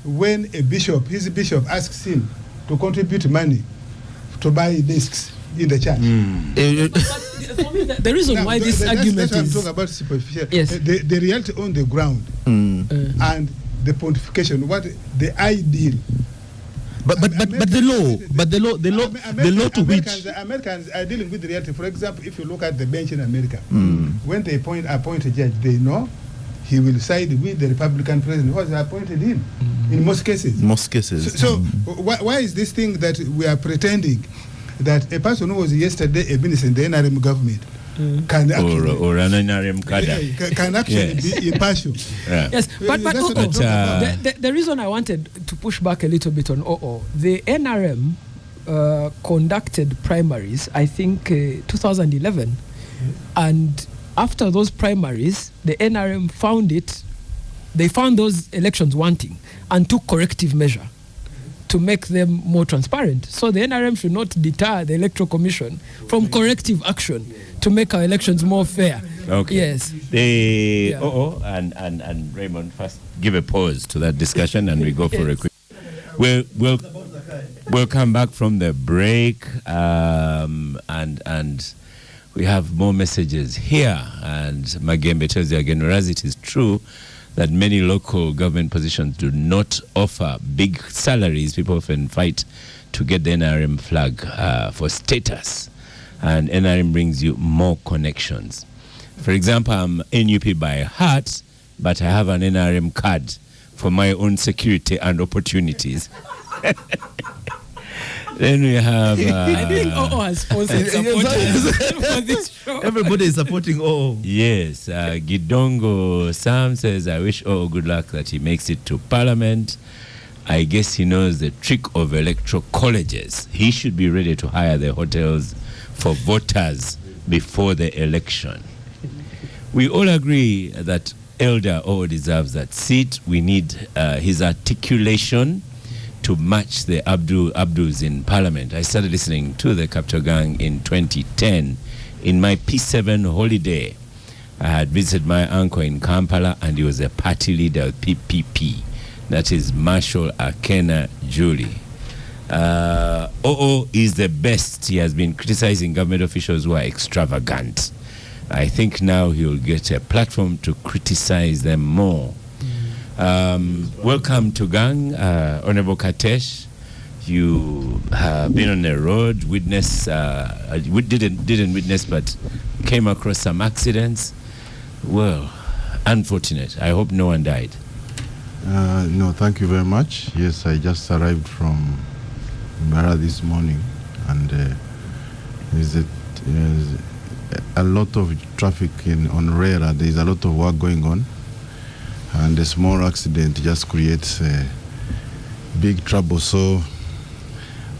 when his bishop asks him to contribute money to buy desks in the church. The reason why this argument that's is... what I'm talking about superficial. Yes. The reality on the ground and the pontification, what the ideal. But the law to which Americans are dealing with the reality. For example, if you look at the bench in America, when they appoint a judge, they know he will side with the Republican president who has appointed him in most cases. So why is this thing that we are pretending that a person who was yesterday a minister in the NRM government can actually, or an NRM cadre can actually be impartial? Yes, but the reason I wanted to push back a little bit on the NRM conducted primaries, I think 2011, and after those primaries, the NRM found those elections wanting and took corrective measure to make them more transparent. So the NRM should not deter the Electoral Commission from corrective action to make our elections more fair. Okay. Yes. And Raymond, first give a pause to that discussion and we go for a quick... We'll come back from the break and we have more messages here. And Magembe tells you again, whereas it is true that many local government positions do not offer big salaries, people often fight to get the NRM flag for status. And NRM brings you more connections. For example, I'm NUP by heart, but I have an NRM card for my own security and opportunities. Then we have... I think OO has sponsored supporters for this show. Everybody is supporting OO. Yes. Gidongo Sam says, I wish OO good luck that he makes it to Parliament. I guess he knows the trick of electoral colleges. He should be ready to hire the hotels for voters before the election. We all agree that Elder OO deserves that seat. We need his articulation to match the Abdus in Parliament. I started listening to the Capitalgang in 2010. In my P7 holiday, I had visited my uncle in Kampala, and he was a party leader of PPP. That is Marshall Akena Julie. OO is the best. He has been criticizing government officials who are extravagant. I think now he'll get a platform to criticize them more. Welcome to Gang, Honorable Katesh. You have been on the road, didn't witness, but came across some accidents. Well, unfortunate. I hope no one died. No, thank you very much. Yes, I just arrived from Mbara this morning, and a lot of traffic on Rera. There is a lot of work going on, and a small accident just creates big trouble. So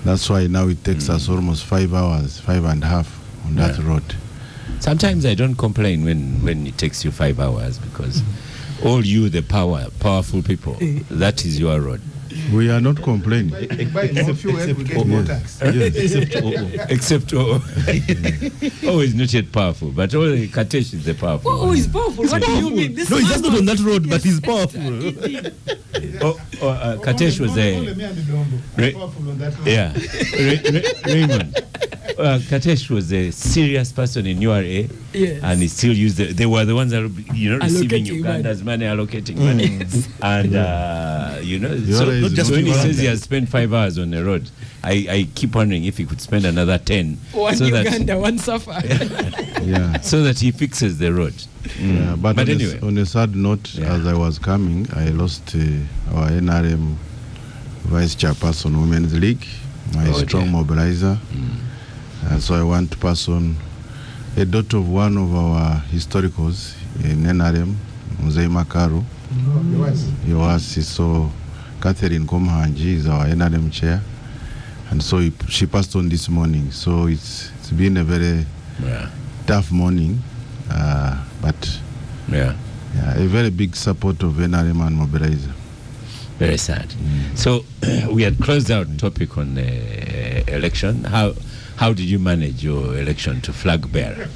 that's why now it takes us almost 5 hours, 5.5 on that road. Sometimes I don't complain when it takes you 5 hours, because all you, the powerful people, that is your road. We are not complaining. Except O is not yet powerful, but only Katesh is the powerful. Oh, he's powerful. What do you mean? No, he's just not on that road, but he's powerful. Katesh was Raymond. Katesh was a serious person in URA, and he still used they were the ones that were, receiving Uganda's money, allocating money, and so when he says he has spent 5 hours on the road, I keep wondering if he could spend another 10. One so Uganda, one Safa. So that he fixes the road. But anyway, on a sad note, as I was coming, I lost our NRM Vice Chairperson Women's League, my strong mobilizer. So I want to pass on a daughter of one of our historicals in NRM, Mzee Makaru. Yoasi. So Catherine Komhanji is our NRM chair, and so she passed on this morning. So it's been a very tough morning, but a very big support of NRM and mobilizer. Very sad. So we had closed out topic on the election. How did you manage your election to flag bearer?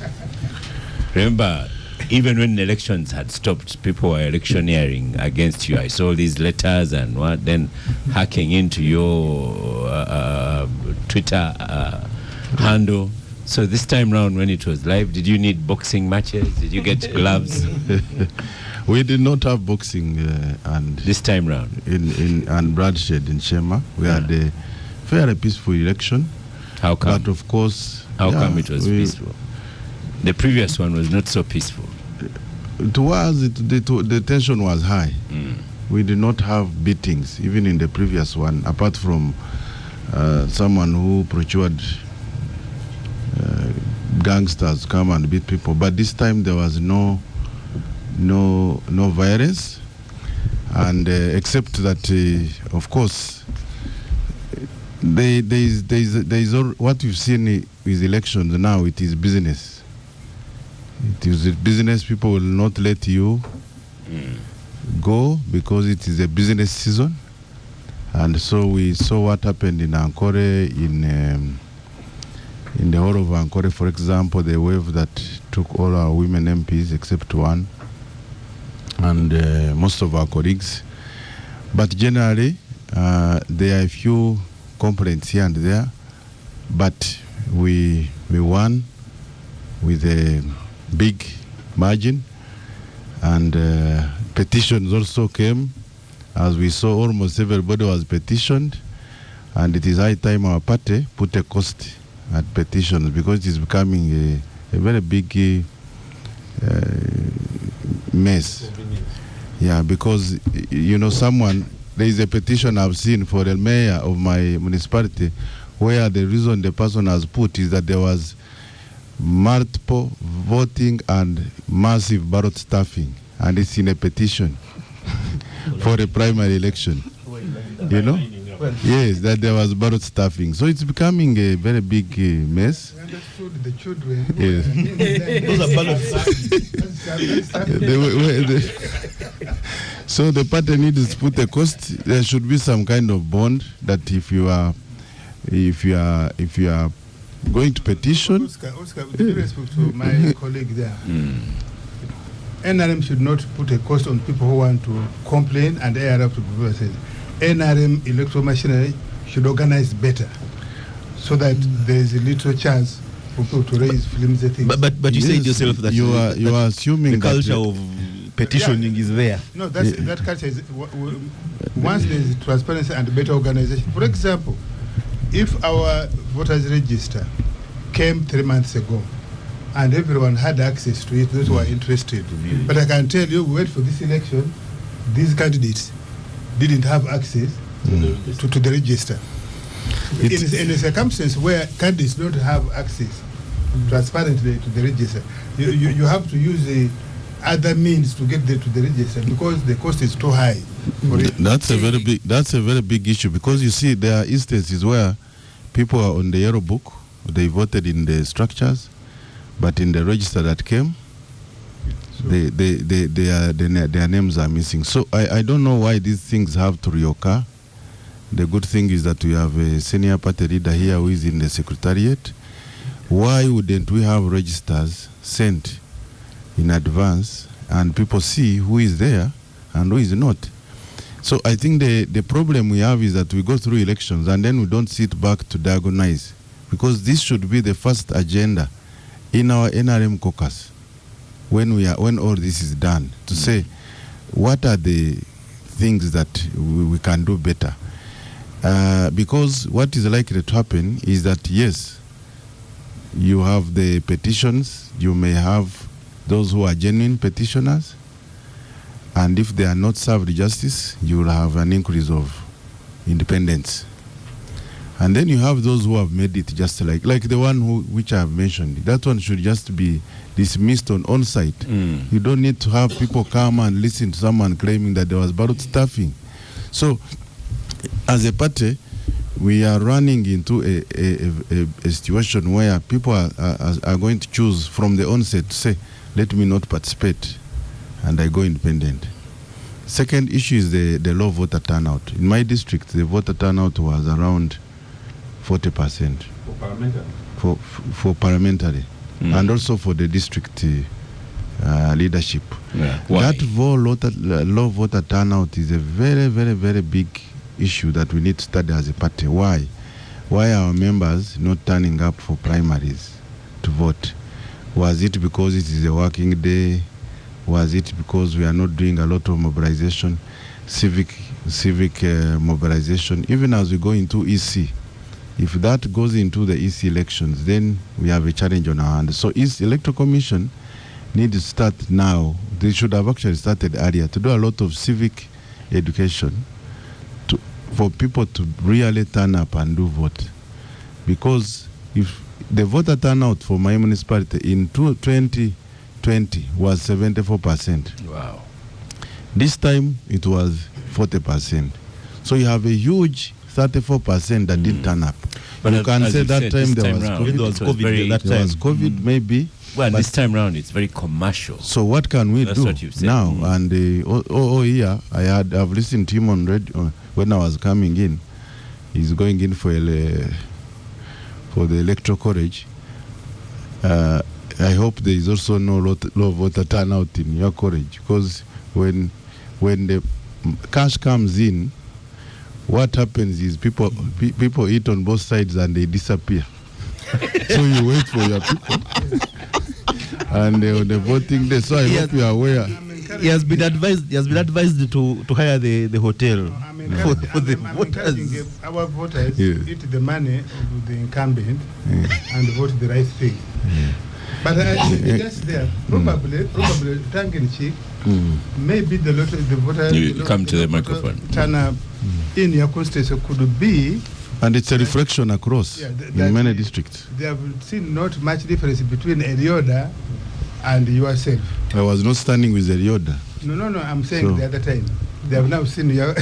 Remember, even when elections had stopped, people were electioneering against you. I saw these letters and then hacking into your Twitter handle. So this time round, when it was live, did you need boxing matches? Did you get gloves? We did not have boxing, and this time round in Bradshed in Shema, we had a fairly peaceful election. How come? But of course, how come it was peaceful? The previous one was not so peaceful. To us, the tension was high. We did not have beatings, even in the previous one, apart from someone who procured gangsters come and beat people. But this time there was no violence, and except that, of course, there is what you've seen with elections now. It is business. It is business. People will not let you go because it is a business season, and so we saw what happened in Ankole, in the whole of Ankole, for example, the wave that took all our women MPs except one, and most of our colleagues. But generally, there are a few complaints here and there, but we won with a big margin, and petitions also came. As we saw, almost everybody was petitioned, and it is high time our party put a cost at petitions, because it is becoming a very big mess. Because there is a petition I've seen for the mayor of my municipality, where the reason the person has put is that there was multiple voting and massive ballot stuffing, and it's in a petition for a primary election. Yes, that there was ballot stuffing. So it's becoming a very big mess. We understood the children. Yes. Those are ballot So the party needs to put a cost. There should be some kind of bond that if you are going to petition. Oscar, with respect to my colleague there, NRM should not put a cost on people who want to complain and air up to people. Says NRM electoral machinery should organize better, so that there is a little chance for people to raise flimsy things. But you said yourself that you are assuming the culture of petitioning is there. No, that culture is once there is transparency and better organization. For example, if our voters register came 3 months ago and everyone had access to it, those who were interested. But I can tell you, we wait for this election, these candidates didn't have access to the register. In a circumstance where candidates don't have access transparently to the register. You have to use the other means to get to the register because the cost is too high. That's a very big issue, because you see there are instances where people are on the yellow book, they voted in the structures, but in the register that came, their names are missing. So I don't know why these things have to reoccur. The good thing is that we have a senior party leader here who is in the secretariat. Why wouldn't we have registers sent in advance and people see who is there and who is not? So I think the problem we have is that we go through elections and then we don't sit back to diagnose, because this should be the first agenda in our NRM caucus when all this is done, to say what are the things that we can do better. Because what is likely to happen is that, yes, you have the petitions, you may have those who are genuine petitioners, and if they are not served justice, you will have an increase of independence. And then you have those who have made it just like the one which I have mentioned. That one should just be dismissed on site. You don't need to have people come and listen to someone claiming that there was ballot stuffing. So, as a party, we are running into a situation where people are going to choose from the onset to say, let me not participate, and I go independent. Second issue is the low voter turnout. In my district, the voter turnout was around 40%. For parliamentary? For parliamentary, and also for the district leadership. Yeah. That low voter turnout is a very, very, very big issue that we need to study as a party. Why are our members not turning up for primaries to vote? Was it because it is a working day? Was it because we are not doing a lot of mobilization, civic mobilization? Even as we go into EC, if that goes into the EC elections, then we have a challenge on our hands. So EC Electoral Commission needs to start now. They should have actually started earlier to do a lot of civic education for people to really turn up and do vote. Because if the voter turnout for my municipality in 2020 was 74%. Wow. This time it was 40%. So you have a huge 34% that didn't turn up. But you can say that time there was COVID. There was COVID that time. There was COVID maybe. Well, this time round it's very commercial. So what can we do now? And here I've listened to him on radio when I was coming in. He's going in for the electoral college. I hope there is also no low voter turnout in your college, because when the cash comes in, what happens is people eat on both sides and they disappear. So you wait for your people, and on the voting day. So I hope you are aware. He has been advised to hire the hotel for the voters. Our voters eat the money of the incumbent and vote the right thing. But just there, probably tongue in cheek, maybe the voter. You come to the microphone. Turn up in your constituency could be. And it's a reflection across in many districts. They have seen not much difference between Erioda and yourself. I was not standing with Erioda. No, I'm saying the other time. They have now seen you.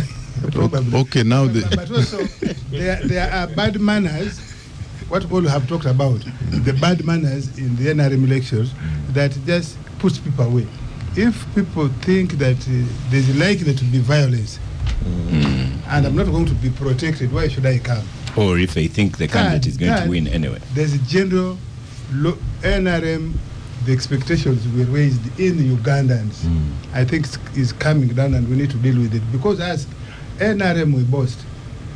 Probably. Okay, now but also, there are bad manners, what all have talked about, the bad manners in the NRM elections that just puts people away. If people think that there's likely to be violence, and I'm not going to be protected, why should I come? Or if they think the candidate is going to win anyway. There's a general NRM, the expectations were raised in Ugandans. I think is coming down, and we need to deal with it. Because as NRM, we boast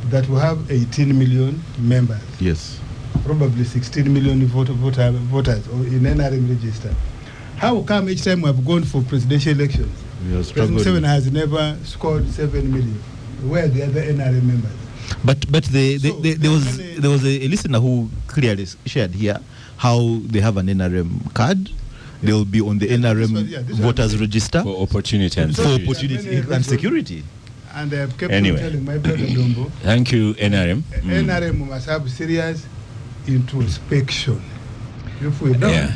that we have 18 million members. Yes. Probably 16 million voters in NRM register. How come each time we have gone for presidential elections, President 7 has never scored 7 million? Where are the other NRM members? But there was a listener who clearly shared here how they have an NRM card. They will be on the NRM voters register for opportunity and security. And I have kept on telling my brother Dombo. Thank you, NRM. NRM must have serious introspection. If we don't,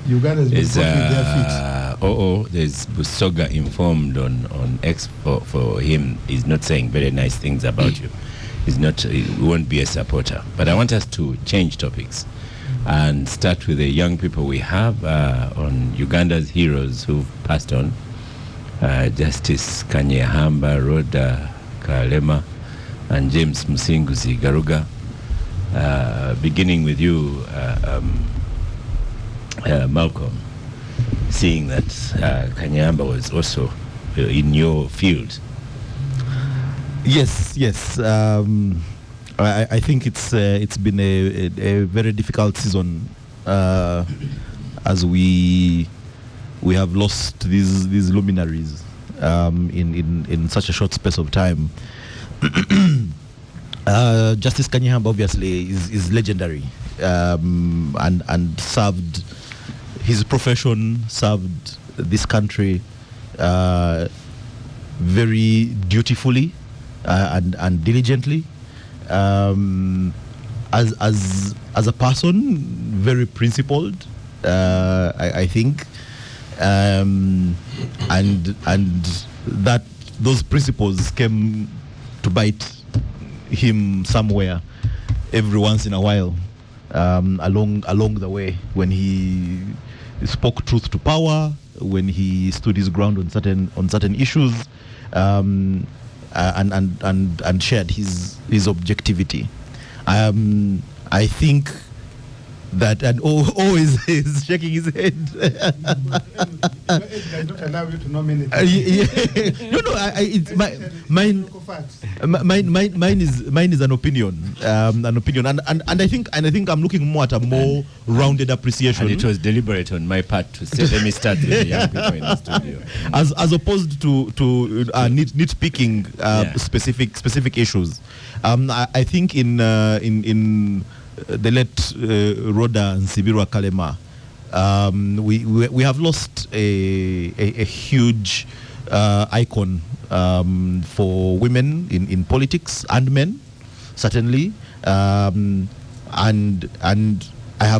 Uganda's been caught with their feet. There's Busoga informed on X for him. He's not saying very nice things about you. He won't be a supporter. But I want us to change topics and start with the young people we have on Uganda's heroes who've passed on. Justice Kanyehamba, Rhoda Kalema, and James Musinguzi Garuga. Beginning with you, Malcolm, seeing that Kanyehamba was also in your field. Yes. I think it's been a very difficult season as we have lost these luminaries in such a short space of time. Justice Kanyehamba obviously is legendary and served his profession, served this country very dutifully and diligently. As a person, very principled, I think, and that those principles came to bite him somewhere every once in a while along the way, when he spoke truth to power, when he stood his ground on certain issues, and shared his objectivity. I think that, and always is shaking his head. I don't allow you to nominate. Mine is an opinion, and I think I'm looking more at a more rounded appreciation. And it was deliberate on my part to say, let me start with the young people in the studio, as opposed to nitpicking specific issues. I think in the late Rhoda and Sibirwa Kalema, we have lost a huge icon for women in politics and men, certainly. And I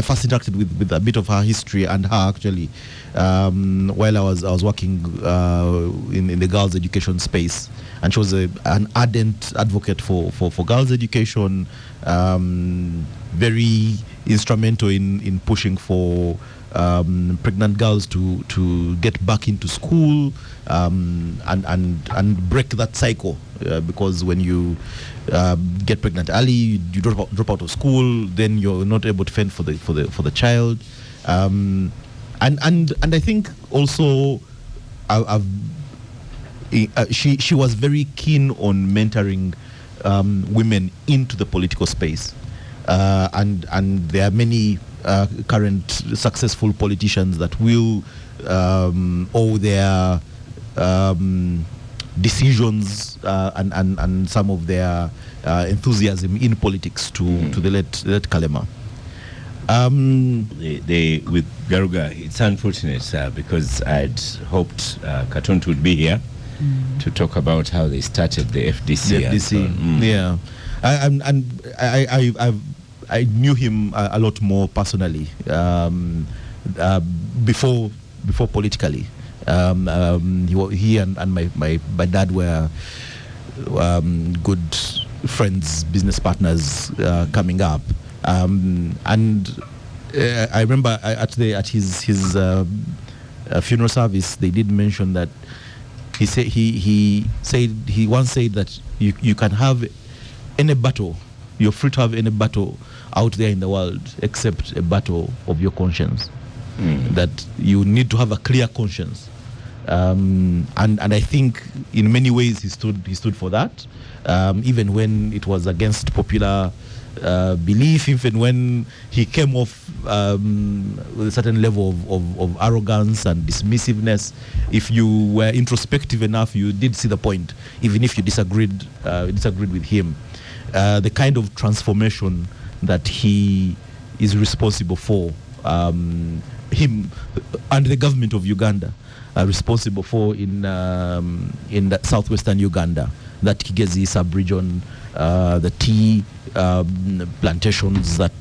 first interacted with a bit of her history and her actually while I was working in the girls' education space, and she was an ardent advocate for girls' education, very instrumental in pushing for pregnant girls to get back into school and break that cycle, because when you get pregnant early, you drop out of school, then you're not able to fend for the child, and I think also she was very keen on mentoring women into the political space, and there are many current successful politicians that will owe their decisions and some of their enthusiasm in politics to the late Kalema. With Garuga, it's unfortunate because I'd hoped Katuntu would be here to talk about how they started the FDC. Yeah, I knew him a lot more personally before politically. He and my dad were good friends, business partners coming up, and I remember at his funeral service they did mention that he once said that you can have any battle, you're free to have any battle out there in the world except a battle of your conscience. That you need to have a clear conscience, and I think in many ways he stood for that, even when it was against popular belief, even when he came off with a certain level of arrogance and dismissiveness. If you were introspective enough, you did see the point, even if you disagreed with him. The kind of transformation that he is responsible for, him and the government of Uganda are responsible for in that southwestern Uganda, that Kigezi sub-region, the tea plantations that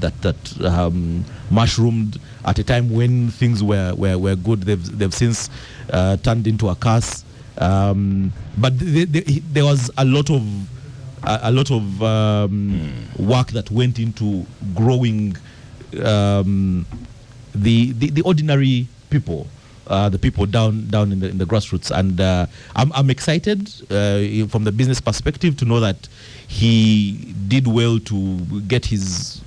mushroomed at a time when things were good. They've since turned into a curse. But there was a lot of work that went into growing the ordinary people, the people down in the grassroots, and I'm excited from the business perspective to know that he did well to get his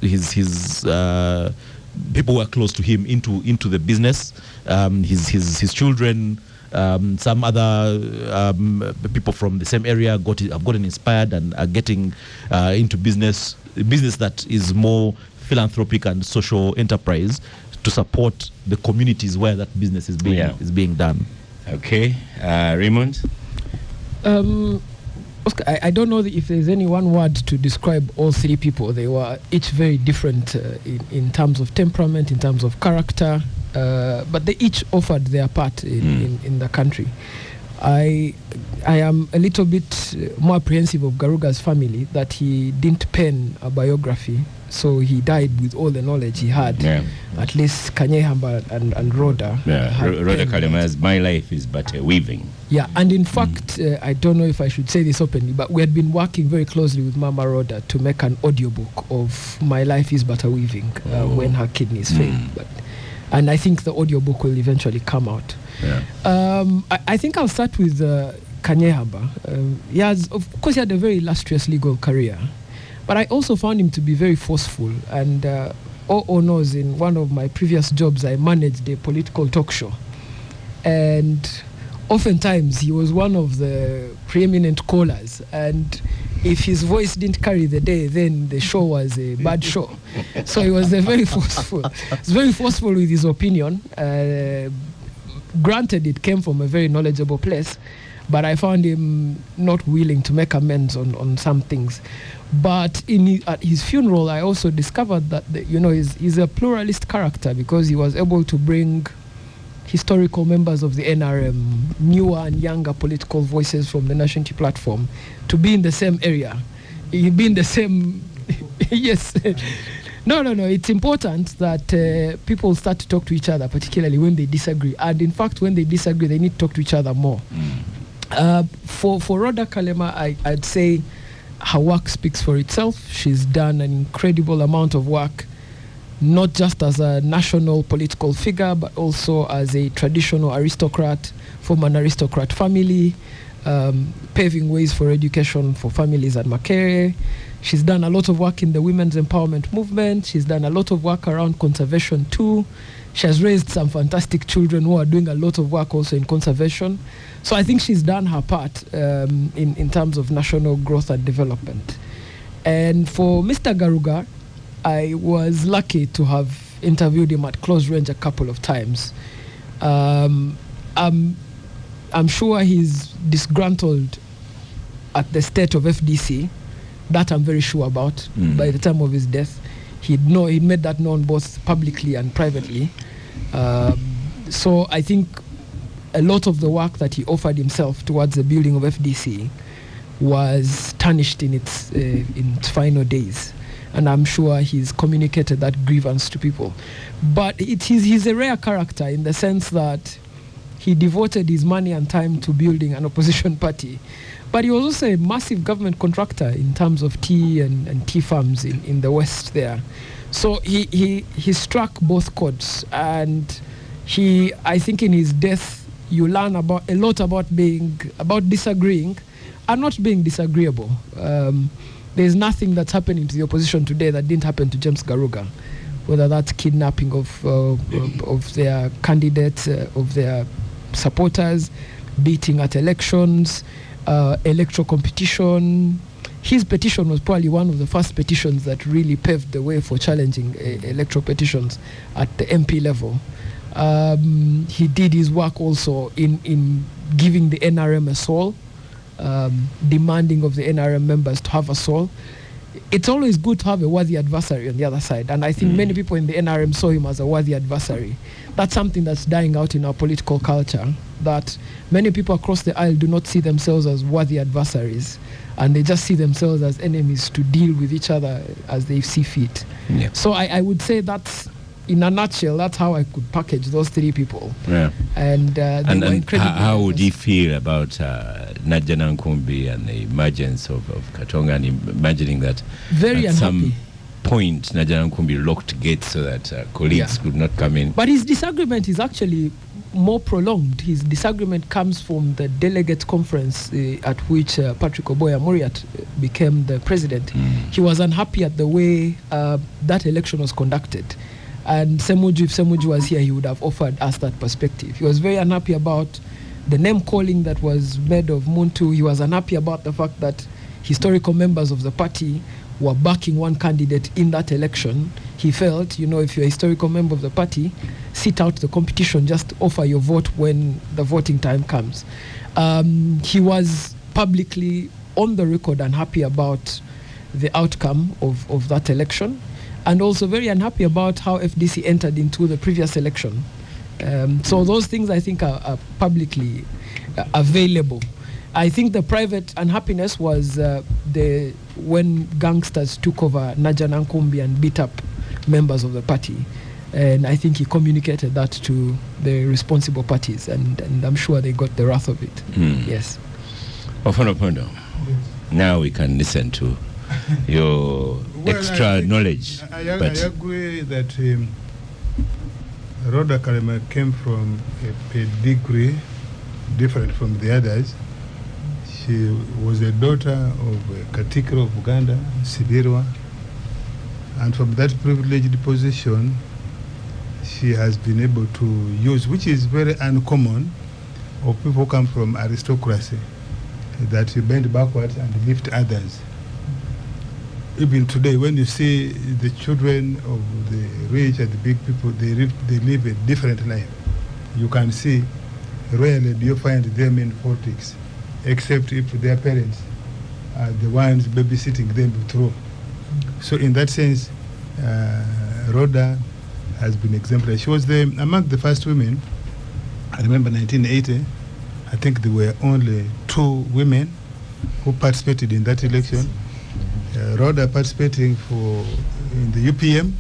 people who are close to him into the business, his children. Some other people from the same area have gotten inspired and are getting into business that is more philanthropic and social enterprise to support the communities where that business is being done. Okay, Raymond? Oscar, I don't know if there's any one word to describe all three people. They were each very different in terms of temperament, in terms of character, but they each offered their part in the country. I am a little bit more apprehensive of Garuga's family, that he didn't pen a biography, so he died with all the knowledge he had. At least Kanyehamba and Rhoda. Rhoda Kalema's My Life is But a Weaving. Yeah, and in fact, I don't know if I should say this openly, but we had been working very closely with Mama Rhoda to make an audiobook of My Life is But a Weaving when her kidneys failed. And I think the audiobook will eventually come out. I think I'll start with Kanyehamba. Of course, he had a very illustrious legal career, but I also found him to be very forceful. And OO knows, in one of my previous jobs, I managed a political talk show. And oftentimes, he was one of the preeminent callers. And if his voice didn't carry the day, then the show was a bad show. So he was very forceful. He was very forceful with his opinion. Granted, it came from a very knowledgeable place, but I found him not willing to make amends on some things. But at his funeral, I also discovered that he's a pluralist character, because he was able to bring historical members of the NRM, newer and younger political voices from the Nationality platform, to be in the same area. He'd be in the same... Yes. No. It's important that people start to talk to each other, particularly when they disagree. And in fact, when they disagree, they need to talk to each other more. For Rhoda Kalema, I'd say her work speaks for itself. She's done an incredible amount of work, not just as a national political figure, but also as a traditional aristocrat from an aristocrat family, paving ways for education for families at Makerere. She's done a lot of work in the women's empowerment movement. She's done a lot of work around conservation too. She has raised some fantastic children who are doing a lot of work also in conservation. So I think she's done her part in terms of national growth and development. And for Mr. Garuga, I was lucky to have interviewed him at close range a couple of times. I'm sure he's disgruntled at the state of FDC. That I'm very sure about. By the time of his death, he'd made that known both publicly and privately. So I think a lot of the work that he offered himself towards the building of FDC was tarnished in its final days. And I'm sure he's communicated that grievance to people. But he's a rare character in the sense that he devoted his money and time to building an opposition party. But he was also a massive government contractor in terms of tea and tea farms in the West there. So he struck both chords. And I think in his death, you learn a lot about disagreeing and not being disagreeable. There's nothing that's happening to the opposition today that didn't happen to James Garuga, whether that's kidnapping of their candidates, of their supporters, beating at elections, electoral competition. His petition was probably one of the first petitions that really paved the way for challenging electoral petitions at the MP level. He did his work also in giving the NRM a soul, demanding of the NRM members to have a soul. It's always good to have a worthy adversary on the other side, and I think many people in the NRM saw him as a worthy adversary. That's something that's dying out in our political culture, that many people across the aisle do not see themselves as worthy adversaries. and they just see themselves as enemies to deal with each other as they see fit. Yeah. So I would say that's, in a nutshell, that's how I could package those three people. Yeah. And they were incredible. How would you feel about Najana Nkumbi and the emergence of Katonga, and imagining that very at unhappy. some point Najana Nkumbi locked gates so that colleagues could not come in? But his disagreement is actually more prolonged. His disagreement comes from the delegate conference at which Patrick Oboya Muriat became the president. He was unhappy at the way that election was conducted. And if Semuju was here, he would have offered us that perspective. He was very unhappy about the name calling that was made of Muntu. He was unhappy about the fact that historical members of the party were backing one candidate in that election. He felt, if you're a historical member of the party, sit out the competition, just offer your vote when the voting time comes. He was publicly on the record unhappy about the outcome of that election, and also very unhappy about how FDC entered into the previous election. So those things, I think, are publicly available. I think the private unhappiness was when gangsters took over Najana Nkumbi and beat up members of the party. And I think he communicated that to the responsible parties, and I'm sure they got the wrath of it. Yes. Ofonopondo, now we can listen to your extra knowledge. I agree that Rhoda Kalema came from a pedigree different from the others. She was a daughter of Katikiro of Uganda, Sibirwa, and from that privileged position, she has been able to use, which is very uncommon, of people who come from aristocracy, that you bend backwards and lift others. Even today, when you see the children of the rich and the big people, they live a different life. You can see, rarely do you find them in politics, except if their parents are the ones babysitting them through. So in that sense, Rhoda has been exemplary. She was among the first women. I remember 1980, I think there were only 2 women who participated in that election. Rhoda participating in the UPM,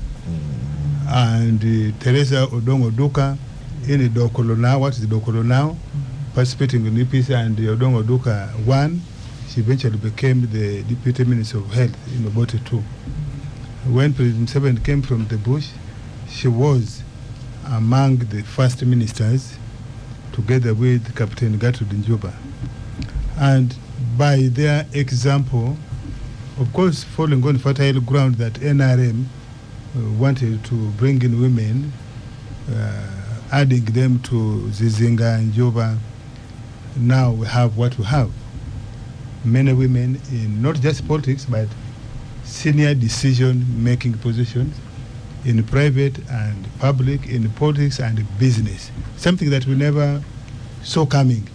and Teresa Odongo Duka in the Dokolo now. What is the Dokolo now? Participating in UPC, and Odongo Duka won. She eventually became the Deputy Minister of Health in Obote 2. When President Museveni came from the bush, she was among the first ministers, together with Captain Gertrude Njuba. And by their example, of course, falling on fertile ground that NRM wanted to bring in women, adding them to Zizinga and Njuba, now we have what we have. Many women in not just politics, but senior decision-making positions in private and public, in politics and business. Something that we never saw coming,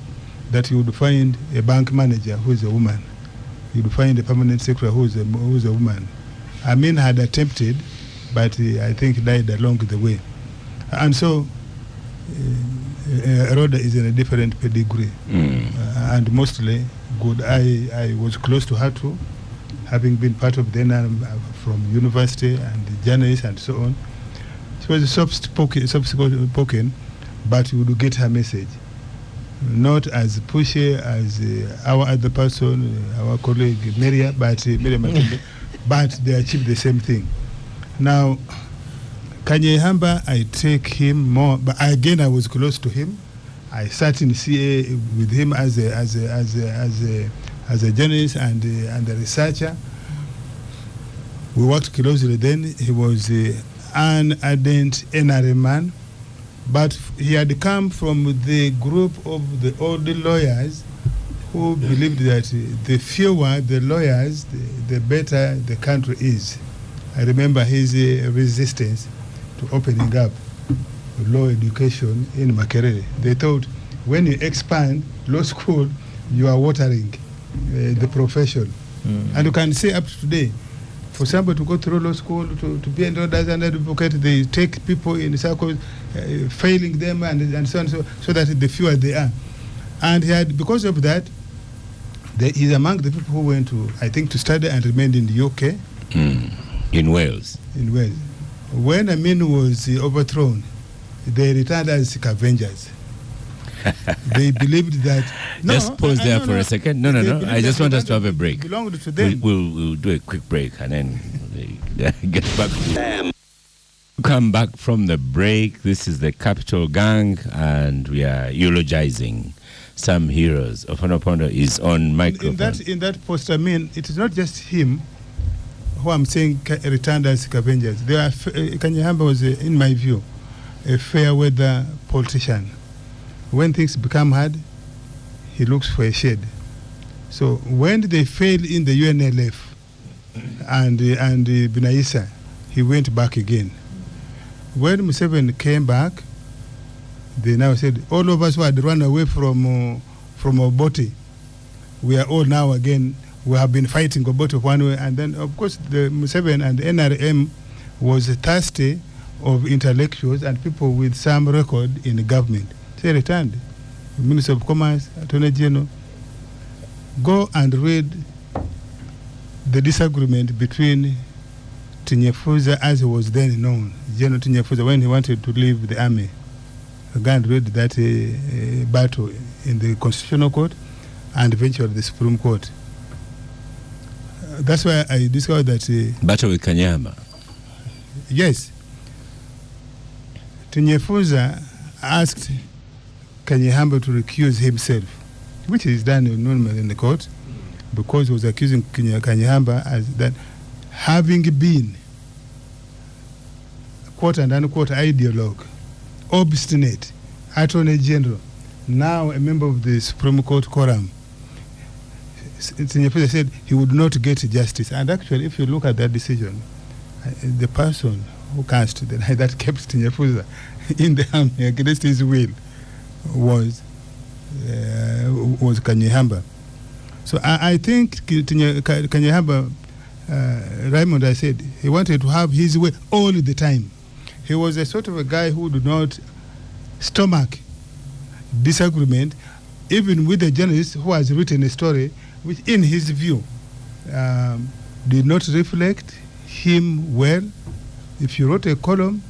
that you would find a bank manager who is a woman. You would find a permanent secretary who is a woman. Amin had attempted, but I think died along the way. And so, Rhoda is in a different pedigree, and mostly good. I was close to her too, having been part of the NRM from university and the journalist and so on. She was soft-spoken, but you would get her message. Not as pushy as our other person, our colleague Miriam, but they achieved the same thing. Now, Kanye Hamba, I take him more, but again I was close to him. I sat in CA with him as a journalist and a researcher. We worked closely then. He was an ardent NRM man, but he had come from the group of the old lawyers who believed that the fewer the lawyers, the better the country is. I remember his resistance to opening up law education in Makerere. They thought when you expand law school, you are watering the profession. And you can say up to today, for somebody to go through law school, to be an advocate, they take people in circles, failing them and so on, so that the fewer they are. And he had, because of that, He's among the people who went to, I think, to study and remained in the UK. In Wales. In Wales. When Amin was overthrown, they returned as scavengers. They believed that. No, just pause there for a second. No. I just want us to have a break. Belonged to them. We'll do a quick break and then get back. Come back from the break. This is the Capitalgang, and we are eulogizing some heroes. Opondo is on microphone. In that post, I mean, it is not just him who I'm saying returned as scavengers. Kanyahamba was, in my view, a fair weather politician. When things become hard, he looks for a shade. So when they failed in the UNLF and Binaisa, he went back again. When Museveni came back, they now said, all of us who had run away from Obote, we are all now again, we have been fighting Obote one way. And then, of course, the Museveni and NRM was thirsty of intellectuals and people with some record in the government. They returned. The Minister of Commerce, Attorney General. Go and read the disagreement between Tinyefuza, as he was then known, General Tinyefuza, when he wanted to leave the army. Go and read that battle in the Constitutional Court and eventually the Supreme Court. That's why I discovered that... battle with Kanyama. Yes. Tinyefuza asked Kanyahamba to recuse himself, which is done normally in the court, because he was accusing Kanyahamba as that having been quote and unquote ideologue, obstinate, Attorney General, now a member of the Supreme Court quorum. Tinyefuza said he would not get justice. And actually, if you look at that decision, the person who cast that kept Tinyefuza in the army against his will was Kanyahamba. So I think Kanyahamba, Raymond, I said, he wanted to have his way all the time. He was a sort of a guy who did not stomach disagreement, even with a journalist who has written a story which, in his view, did not reflect him well. If you wrote a column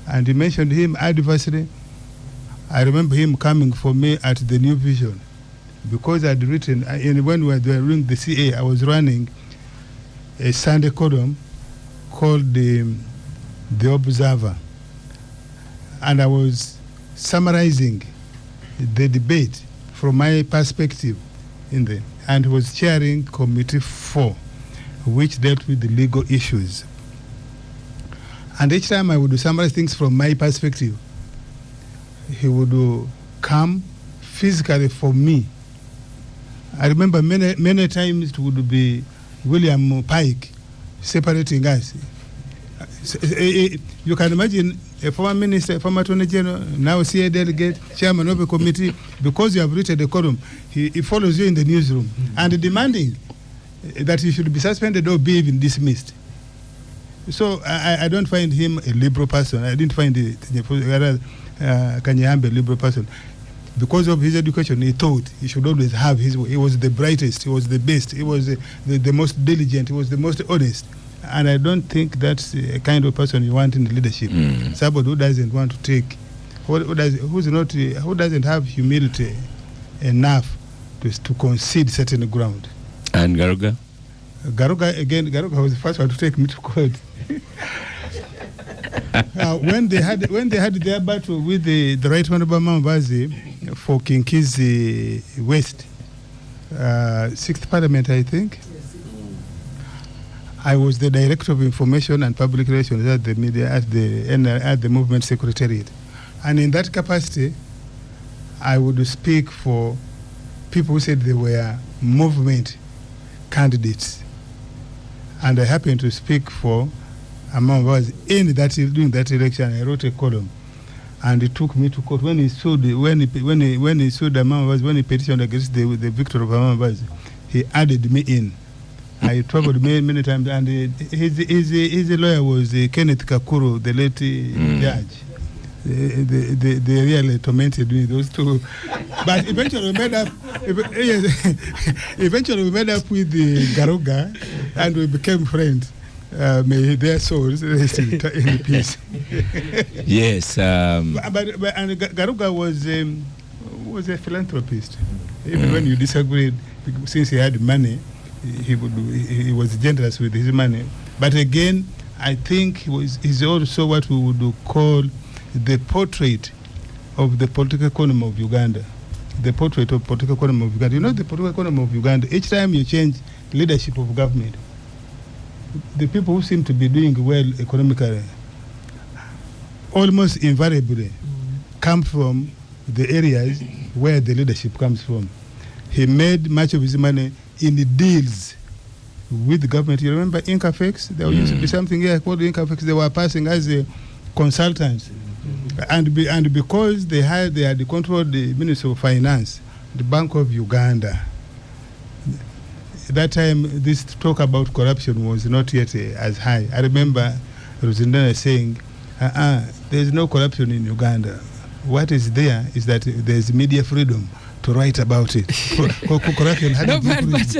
and you mentioned him adversely, I remember him coming for me at the New Vision, because I'd written, when we were doing the CA, I was running a Sunday column called the Observer, and I was summarizing the debate from my perspective and was chairing Committee 4, which dealt with the legal issues. And each time I would summarize things from my perspective, he would come physically for me. I remember many times it would be William Pike separating us. You can imagine a former minister, a former attorney general, now CA delegate, chairman of a committee, because you have written the column, he follows you in the newsroom and demanding that you should be suspended or be even dismissed. So I don't find him a liberal person. I didn't find Kanyahamba a liberal person. Because of his education, he thought he should always have his way. He was the brightest, he was the best, he was the most diligent, he was the most honest. And I don't think that's a kind of person you want in leadership. Somebody who doesn't want to take, who doesn't have humility enough to concede certain ground. And Garuga? Garuga was the first one to take me to court. When they had their battle with the Right Honorable Mambazi for Kinkizi West, 6th Parliament, I think. I was the Director of Information and Public Relations at the media at the Movement Secretariat, and in that capacity, I would speak for people who said they were movement candidates, and I happened to speak for among us during that election. I wrote a column, and it took me to court when he sued when he sued Amambas, when he petitioned against the victor of Amambas. He added me in. I traveled many times, and his lawyer was Kenneth Kakuru, the late judge. they really tormented me, those two. But eventually we made up. Eventually we made up with the Garuga, and we became friends. May their souls rest in peace. Yes. But Garuga was a philanthropist. Even when you disagreed, since he had money, he was generous with his money. But again, I think he's also what we would call the portrait of the political economy of Uganda. The portrait of political economy of Uganda. You know the political economy of Uganda, each time you change leadership of government, the people who seem to be doing well economically almost invariably come from the areas where the leadership comes from. He made much of his money in the deals with the government. You remember Incafex? There used to be something here called Incafex. They were passing as consultants. And because they had controlled the Ministry of Finance, the Bank of Uganda. At that time, this talk about corruption was not yet as high. I remember Rosindana saying, there's no corruption in Uganda. What is there is that there's media freedom to write about it. Corruption no, but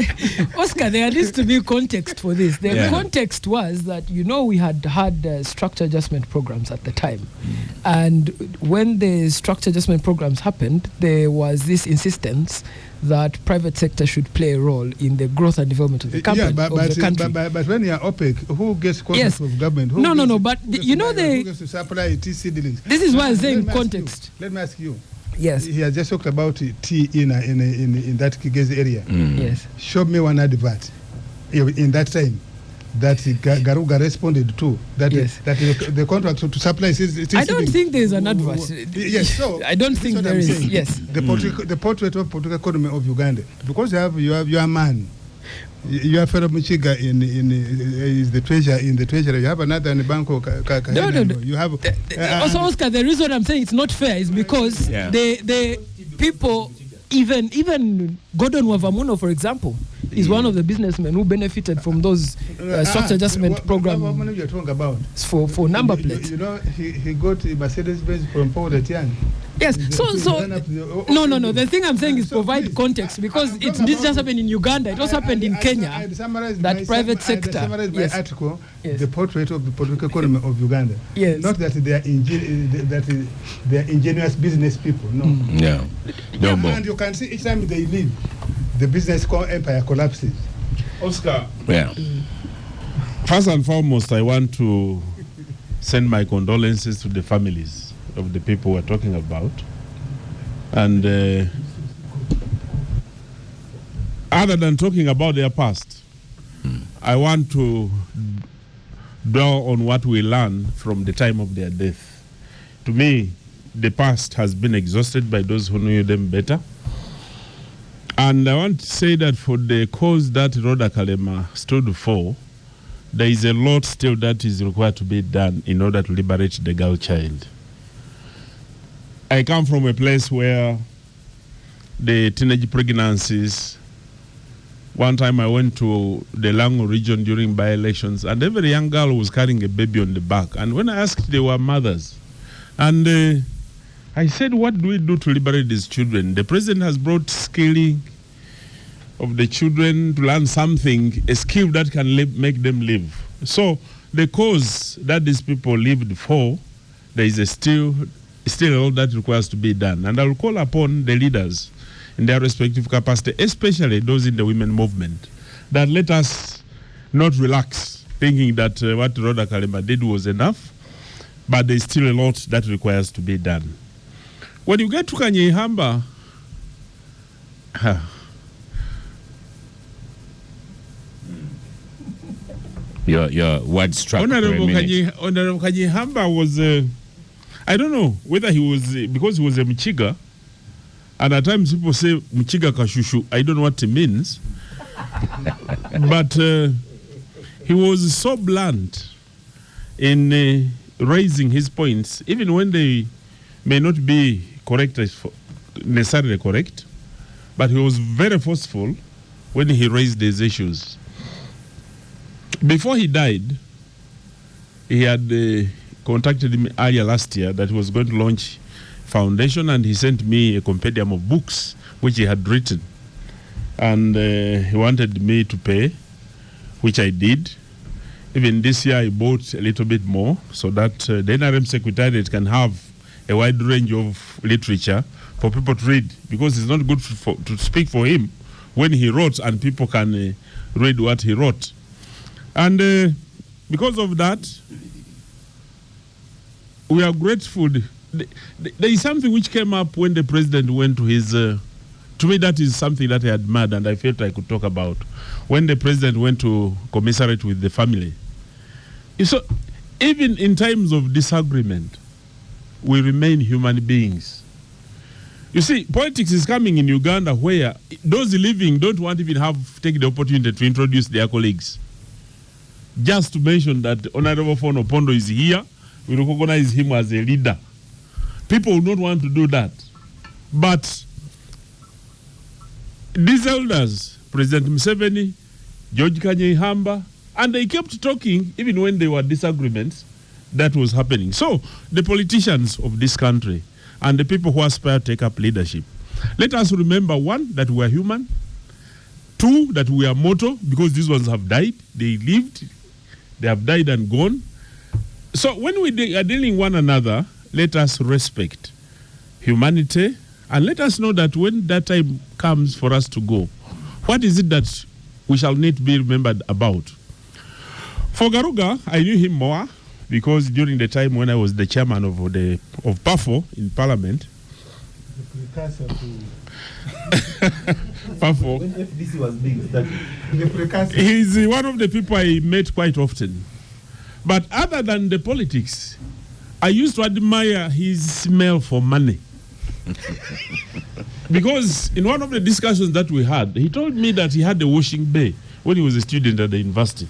Oscar, there needs to be context for this. The context was that, we had structure adjustment programs at the time. And when the structure adjustment programs happened, there was this insistence that private sector should play a role in the growth and development of the country. But when you are OPEC, who gets contracts of government? But who gets to supply TC dealings? This is why I'm saying context. Let me ask you. Yes. He has just talked about tea in that Kigezi area. Yes. Show me one advert in that time that Garuga responded to that the contract to supply. I don't think there is an advert. Yes, so I don't think there is. Saying. Yes. The portrait of political economy of Uganda, because you have your man. Your fellow Michiga is the treasurer in the treasury. You have another in the bank of No. You have also, Oscar, the reason I'm saying it's not fair is because the people, even Gordon Wavamuno, for example, is one of the businessmen who benefited from those structure adjustment programs. What money you're talking about? For number plates. He got a Mercedes-Benz from Paul Etienne. Yes, no. The thing I'm saying is provide context, because it didn't just happen in Uganda, it also happened in Kenya. That private sector. I summarized my article, the portrait of the political economy of Uganda. Yes. Not that they are ingenious business people. No. No. And you can see each time they leave, the business empire collapses. Oscar. Yeah. First and foremost, I want to send my condolences to the families of the people we're talking about. And other than talking about their past, I want to dwell on what we learn from the time of their death. To me, the past has been exhausted by those who knew them better. And I want to say that for the cause that Rhoda Kalema stood for, there is a lot still that is required to be done in order to liberate the girl child. I come from a place where the teenage pregnancies, one time I went to the Lango region during by-elections, and every young girl was carrying a baby on the back. And when I asked, they were mothers. And I said, what do we do to liberate these children? The president has brought skilling of the children to learn something, a skill that can make them live. So the cause that these people lived for, there is still a lot that requires to be done. And I will call upon the leaders in their respective capacity, especially those in the women movement, that let us not relax, thinking that what Rhoda Kalema did was enough, but there's still a lot that requires to be done. When you get to Kanyihamba, your word struck Honorable Kanyihamba was, I don't know whether he was, because he was a Michiga, and at times people say Michiga Kashushu, I don't know what it means, but he was so blunt in raising his points, even when they may not be necessarily correct, but he was very forceful when he raised these issues. Before he died, he had contacted me earlier last year that he was going to launch foundation, and he sent me a compendium of books which he had written. And he wanted me to pay, which I did. Even this year I bought a little bit more so that the NRM Secretariat can have a wide range of literature for people to read, because it's not good to speak for him when he wrote and people can read what he wrote. And because of that, we are grateful. There is something which came up when the president went to his, to me that is something that I admired and I felt I could talk about. When the president went to commiserate with the family. So even in times of disagreement, we remain human beings. You see, politics is coming in Uganda where those living don't want to even take the opportunity to introduce their colleagues. Just to mention that Honorable Fono Pondo is here, we recognize him as a leader. People would not want to do that. But these elders, President Museveni, George Kanyehamba, and they kept talking even when there were disagreements that was happening. So the politicians of this country and the people who aspire to take up leadership, let us remember, one, that we are human. Two, that we are mortal, because these ones have died. They lived, they have died and gone. So when we are dealing one another, let us respect humanity, and let us know that when that time comes for us to go, what is it that we shall need to be remembered about? For Garuga, I knew him more because during the time when I was the chairman of PAFO in Parliament, PAFO, When FDC was being started, he's one of the people I met quite often. But other than the politics, I used to admire his smell for money. Because in one of the discussions that we had, he told me that he had a washing bay when he was a student at the university.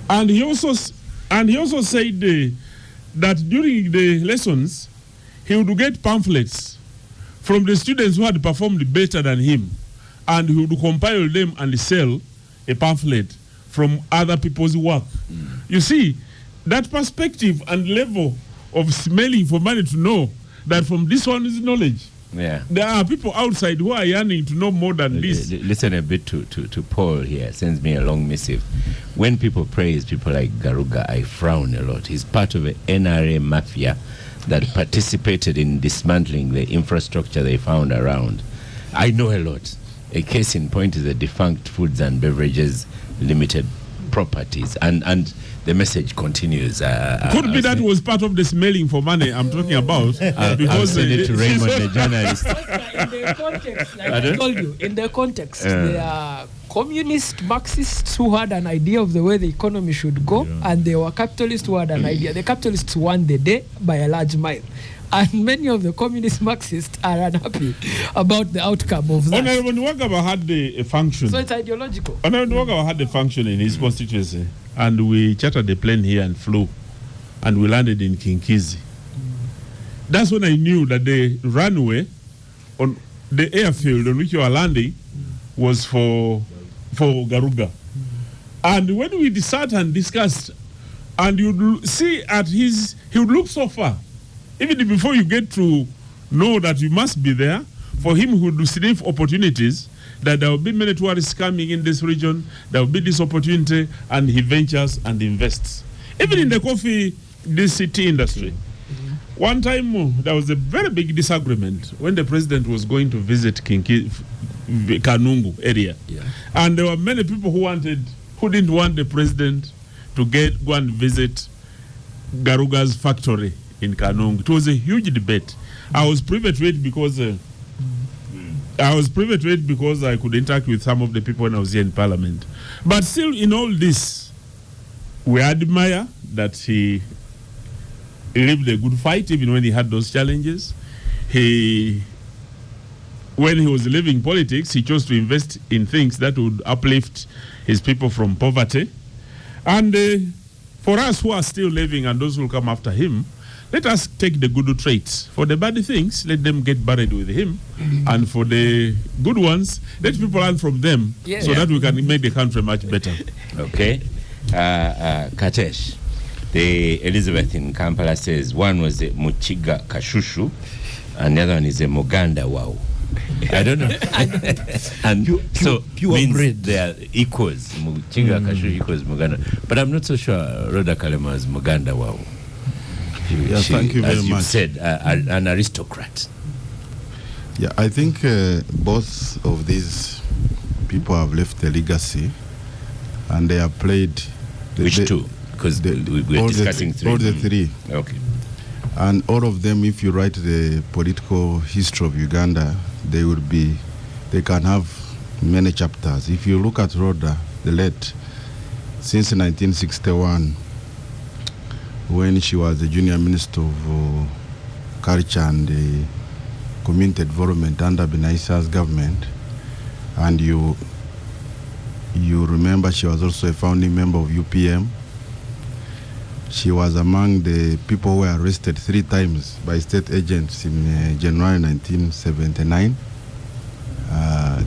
And he also said that during the lessons, he would get pamphlets from the students who had performed better than him, and he would compile them and sell a pamphlet from other people's work. You see, that perspective and level of smelling for money to know that from this one is knowledge. Yeah. There are people outside who are yearning to know more than this. Listen a bit to Paul here, sends me a long missive. When people praise people like Garuga, I frown a lot. He's part of an NRA mafia that participated in dismantling the infrastructure they found around. I know a lot. A case in point is the defunct Foods and Beverages Limited Properties. And the message continues. Could be that was part of the smelling for money I'm talking about. Because send it to Raymond, the journalist. In the context, like I told you, in the context, there are communist Marxists who had an idea of the way the economy should go, and there were capitalists who had an idea. The capitalists won the day by a large mile. And many of the communist Marxists are unhappy about the outcome of that. Honorable Nwagaba had a function. So it's ideological. Honorable Nwagaba had a function in his constituency, and we chartered a plane here and flew, and we landed in Kinkizi. That's when I knew that the runway on the airfield on which you were landing was for Garuga. And when we sat and discussed, and you'd see he would look so far. Even before you get to know that you must be there, for him who would receive opportunities, that there will be many tourists coming in this region, there will be this opportunity, and he ventures and invests. Even in the this tea industry. One time, there was a very big disagreement when the president was going to visit Kanungu area. Yeah. And there were many people who didn't want the president to go and visit Garuga's factory in Kanungu. It was a huge debate. I was privy to it because I could interact with some of the people when I was here in Parliament. But still, in all this, we admire that he lived a good fight, even when he had those challenges. When he was leaving politics, he chose to invest in things that would uplift his people from poverty. And for us who are still living and those who will come after him, let us take the good traits. For the bad things, let them get buried with him. And for the good ones, let people learn from them so that we can make the country much better. Okay. Katesh, The Elizabeth in Kampala says one was a Muchiga Kashushu and the other one is a Muganda Wow. I don't know. And pure means breed. They are equals. Muchiga Kashushu equals Muganda. But I'm not so sure Rhoda Kalema is Muganda Wow. Thank you very as you much. said, an aristocrat. Yeah, I think both of these people have left a legacy, and they have played. Which two? Because we're discussing three. All the three. Okay. And all of them, if you write the political history of Uganda, they can have many chapters. If you look at Rhoda, the late, since 1961, when she was the junior minister of culture and community development under Benaisa's government, and you remember she was also a founding member of UPM. She was among the people who were arrested 3 times by state agents in January 1979.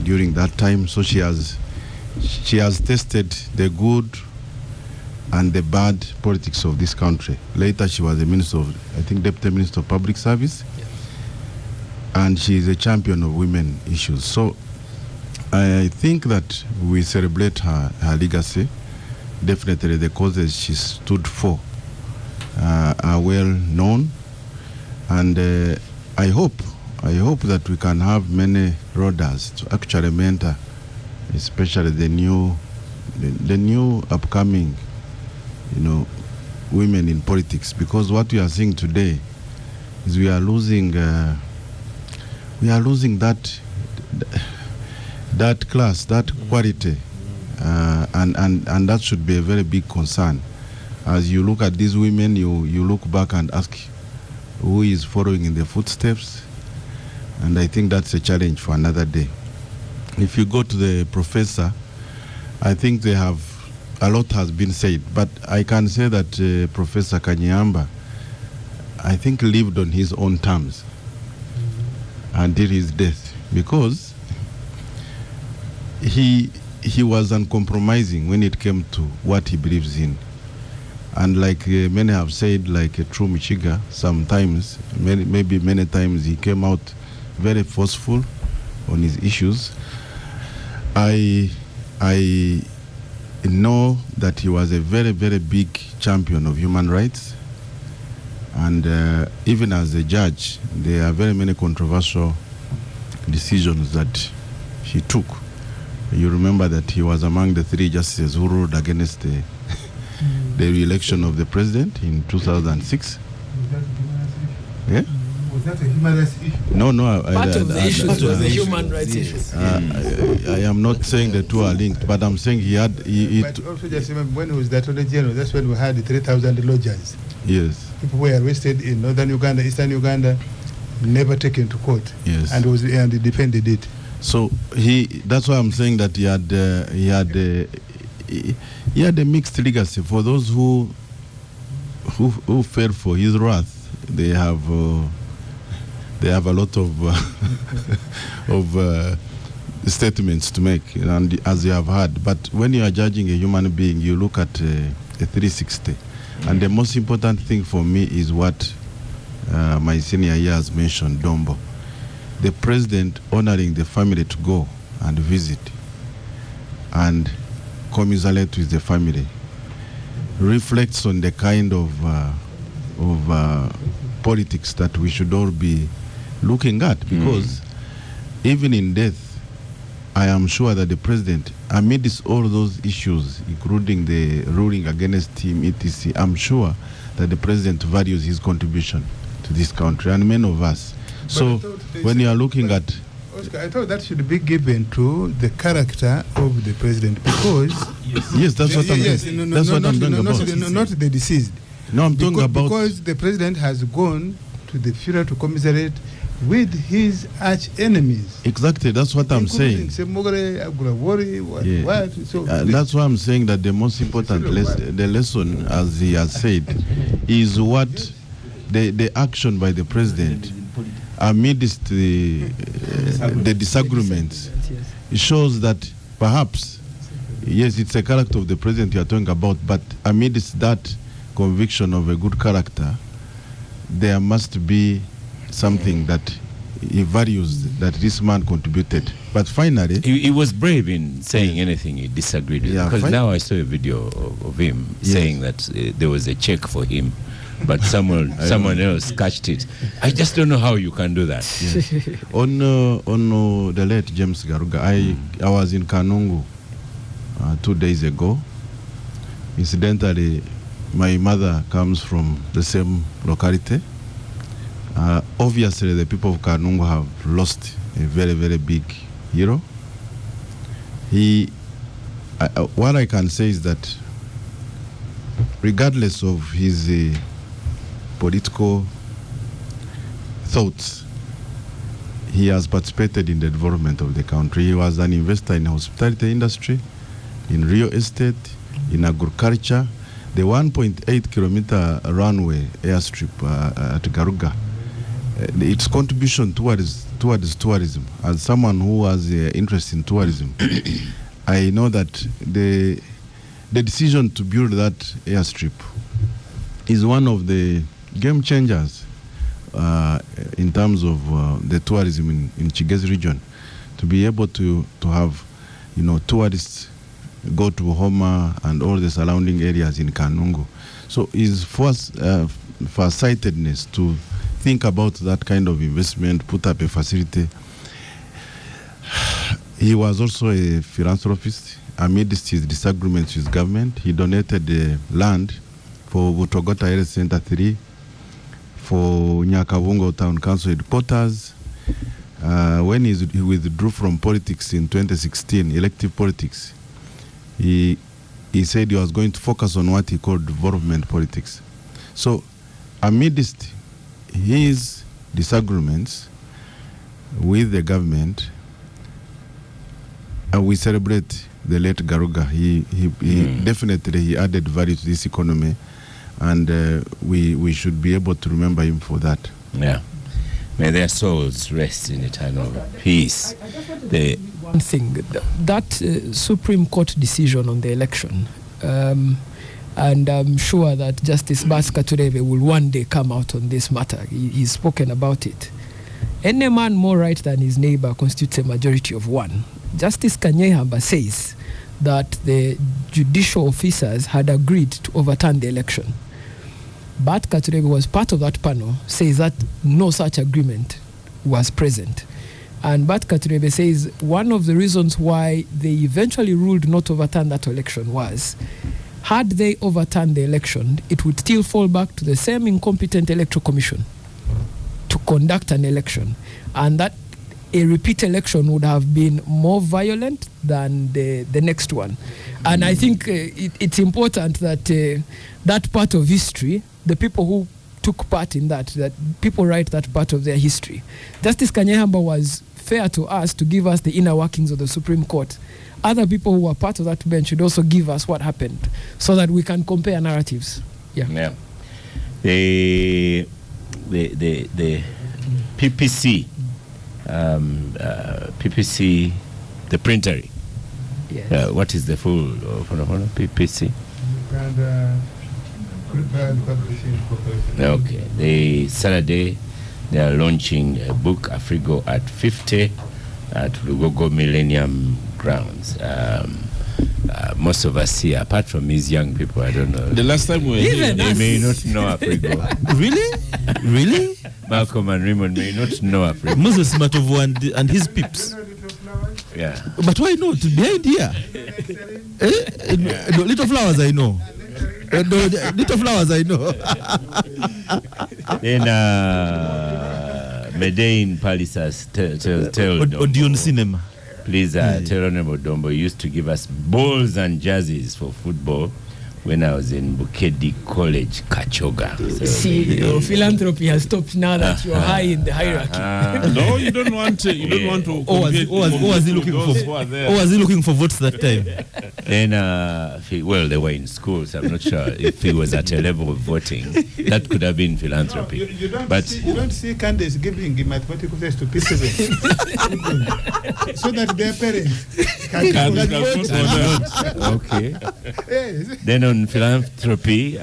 During that time, so she has tested the good and the bad politics of this country. Later, she was a minister of, I think, Deputy Minister of Public Service, and she is a champion of women issues. So I think that we celebrate her legacy. Definitely, the causes she stood for are well known, and I hope that we can have many Rhodas to actually mentor, especially the new upcoming, women in politics. Because what we are seeing today is we are losing that class, that quality, and that should be a very big concern. As you look at these women, you look back and ask who is following in the footsteps, and I think that's a challenge for another day. If you go to the professor, I think a lot has been said, but I can say that Professor Kanyamba, I think, lived on his own terms until his death, because he was uncompromising when it came to what he believes in. And like many have said, like a true Michiga, sometimes, maybe many times, he came out very forceful on his issues. I know that he was a very, very big champion of human rights. And even as a judge, there are very many controversial decisions that he took. You remember that he was among the 3 justices who ruled against the re-election of the president in 2006. Yeah? Was that a human rights issue? No. Part of the issues was the human rights issues. I am not saying the two are linked, but I'm saying he had... But also just remember, when he was the Attorney General, that's when we had the 3,000 lodgers. Yes. People were arrested in northern Uganda, eastern Uganda, never taken to court. Yes. And he defended it. So that's why I'm saying that he had a mixed legacy. For those who fell for his wrath, they have a lot of statements to make, and as you have heard. But when you are judging a human being, you look at a 360. And the most important thing for me is what my senior here has mentioned, Dombo. The president honoring the family to go and visit and commiserate with the family reflects on the kind of politics that we should all be looking at, because even in death, I am sure that the president, amidst all those issues, including the ruling against him, etc., I'm sure that the president values his contribution to this country, and many of us. But so when you are looking at... Oscar, I thought that should be given to the character of the president, because... Yes, that's what I'm talking about. Not the deceased. No, I'm talking about... Because the president has gone to the funeral to commiserate with his arch enemies. Exactly, that's what I'm saying. So, that's why I'm saying that the most important lesson, as he has said, is what the action by the president amidst the disagreements. It shows that perhaps, yes, it's a character of the president you are talking about, but amidst that, conviction of a good character, there must be something that he values that this man contributed. But finally, he was brave in saying anything he disagreed with. Yeah, because now I saw a video of him saying that there was a check for him, but someone else cashed it. I just don't know how you can do that. Yes. on the late James Garuga, I was in Kanungu 2 days ago. Incidentally, my mother comes from the same locality. Obviously, the people of Kanungu have lost a very, very big hero. What I can say is that regardless of his political thoughts, he has participated in the development of the country. He was an investor in the hospitality industry, in real estate, in agriculture. The 1.8 kilometer runway airstrip at Garuga, its contribution towards tourism. As someone who has interest in tourism, I know that the decision to build that airstrip is one of the game changers in terms of the tourism in Kigezi region. To be able to have, tourists go to Homa and all the surrounding areas in Kanungu. So his farsightedness to think about that kind of investment, put up a facility. He was also a philanthropist. Amidst his disagreements with government, he donated the land for Butogota Area Center 3, for Nyakabungo Town Council headquarters. When he withdrew from politics in 2016, elective politics, he said he was going to focus on what he called development politics. So amidst his disagreements with the government, we celebrate the late Garuga. He definitely added value to this economy, and we should be able to remember him for that. Yeah. May their souls rest in eternal peace. One thing, that Supreme Court decision on the election, and I'm sure that Justice Baska Tureve will one day come out on this matter. He's spoken about it. Any man more right than his neighbor constitutes a majority of one. Justice Kanyehamba says that the judicial officers had agreed to overturn the election. But Katurebe was part of that panel, says that no such agreement was present. And Bat Katurebe says one of the reasons why they eventually ruled not to overturn that election was, had they overturned the election, it would still fall back to the same incompetent electoral commission to conduct an election. And that a repeat election would have been more violent than the next one. And I think it's important that that part of history, the people who took part in that people write that part of their history. Justice Kanyehamba was fair to us to give us the inner workings of the Supreme Court. Other people who were part of that bench should also give us what happened so that we can compare narratives. Yeah. The PPC, the printery. Yes. What is the full PPC? Okay. Saturday, they are launching a book, Afrigo at 50, at Lugogo Millennium Grounds. Most of us here, apart from these young people, I don't know. The last time we were here, they may not know Afrigo. Really? Malcolm and Raymond may not know Afrigo. Moses Matovu and his peeps. Yeah. But why not? Behind here. Little Flowers, I know. Little Flowers, I know. Then Medain Palisas tell Odeon Cinema. Please tell Honorable Dombo used to give us balls and jerseys for football when I was in Bukedi College, Kachoga. So see, your philanthropy has stopped now that you're high in the hierarchy. No, you don't want to. You don't want to. What was he looking for? What was he looking for votes that time? Then, they were in school, so I'm not sure if he was at a level of voting. That could have been philanthropy. No, you don't see candidates giving mathematical tests to people so that their parents can vote. Okay. Then on on philanthropy,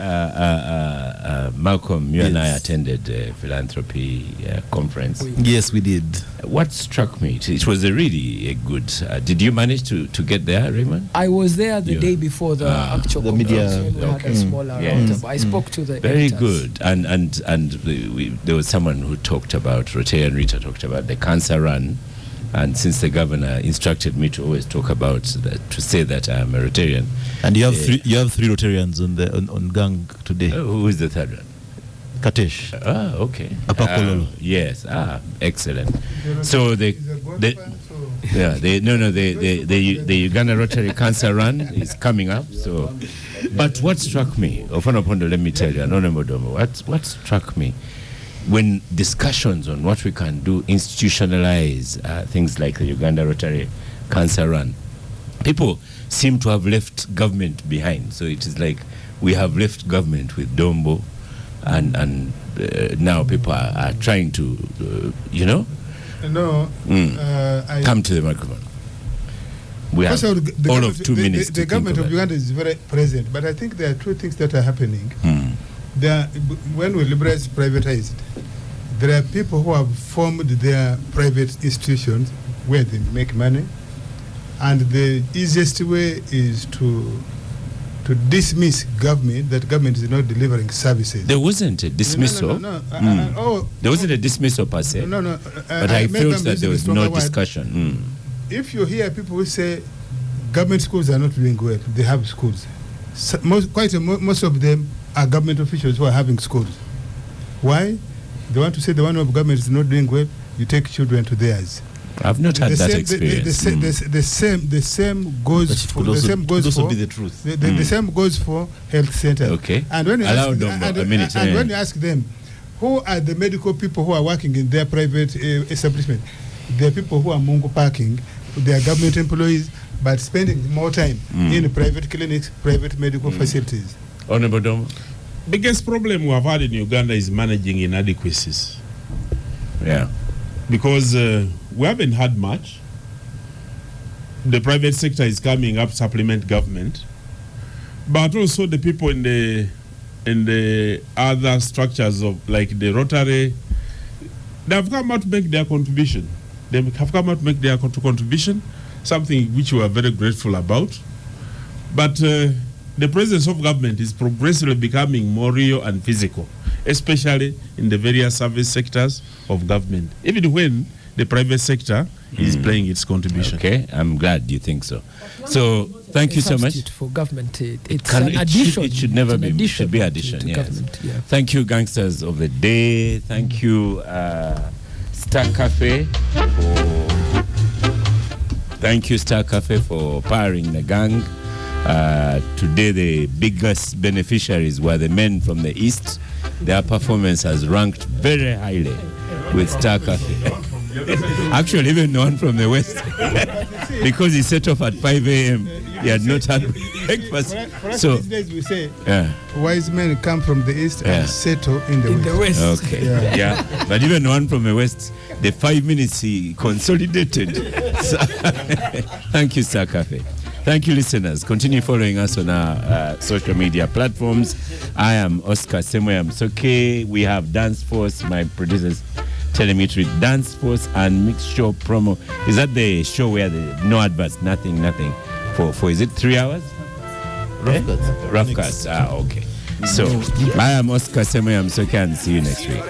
Malcolm, you and I attended a philanthropy conference. Yes, we did. What struck me, it was a really good. Did you manage to get there, Raymond? I was there the day before the actual the media. conference. We had a smaller roundup. I spoke to the very editors. good, and there was someone who talked about Rotary, and Rita talked about the cancer run. And since the governor instructed me to always talk about that, to say that I'm a Rotarian, And you have three Rotarians on gang today. who is the third one? Katesh. Okay. Apakololo. Yes. Excellent. So the Uganda Rotary Cancer Run is coming up. So, but what struck me, Ofanopondo, let me tell you, Honorable Domo, what struck me when discussions on what we can do institutionalize things like the Uganda Rotary Cancer Run, people seem to have left government behind. So it is like we have left government with Dombo, and now people are trying to, come to the microphone. We have all of 2 minutes to the government think of Uganda is very present, but I think there are two things that are happening. When we liberalize privatized, there are people who have formed their private institutions where they make money, and the easiest way is to dismiss government, that government is not delivering services. There wasn't a dismissal. There wasn't a dismissal per se. But I felt that there was no discussion. If you hear people who say government schools are not doing well, they have schools. Most of them are government officials who are having schools. Why? They want to say the one of government is not doing well, you take children to theirs. I've not had that experience. The same goes for the same goes for be the truth. The same goes for health centers. Okay. And when you when you ask them, who are the medical people who are working in their private establishment? They are people who are Mungo parking. They are government employees, but spending more time in private clinics, private medical facilities. Honorable Dom. Biggest problem we have had in Uganda is managing inadequacies. Yeah. Because we haven't had much. The private sector is coming up to supplement government, but also the people in the other structures of like the Rotary, they have come out to make their contribution. They have come out to make their contribution, something which we are very grateful about. But the presence of government is progressively becoming more real and physical, especially in the various service sectors of government, even when the private sector is playing its contribution. Okay, I'm glad you think so. So thank you so much. For government, it's an addition. It should never be. It should be addition. To yes. government, yeah. Thank you, gangsters of the day. Thank you, Star Cafe for powering the gang. Today the biggest beneficiaries were the men from the east. Their performance has ranked very highly with Star Cafe. Actually, even the one from the west, because he set off at 5 a.m. He had not had breakfast. So these days we say, wise men come from the east and settle in the west. Okay, yeah. But even the one from the west, the 5 minutes he consolidated. So, thank you, Star Cafe. Thank you, listeners. Continue following us on our social media platforms. I am Oscar Semwe Amsoke. We have Dance Force, my producers telling me to read Dance Force and Mix Show Promo. Is that the show where no adverts, nothing for is it 3 hours? Rough cuts. Okay. So I am Oscar Semwe Amsoke and see you next week.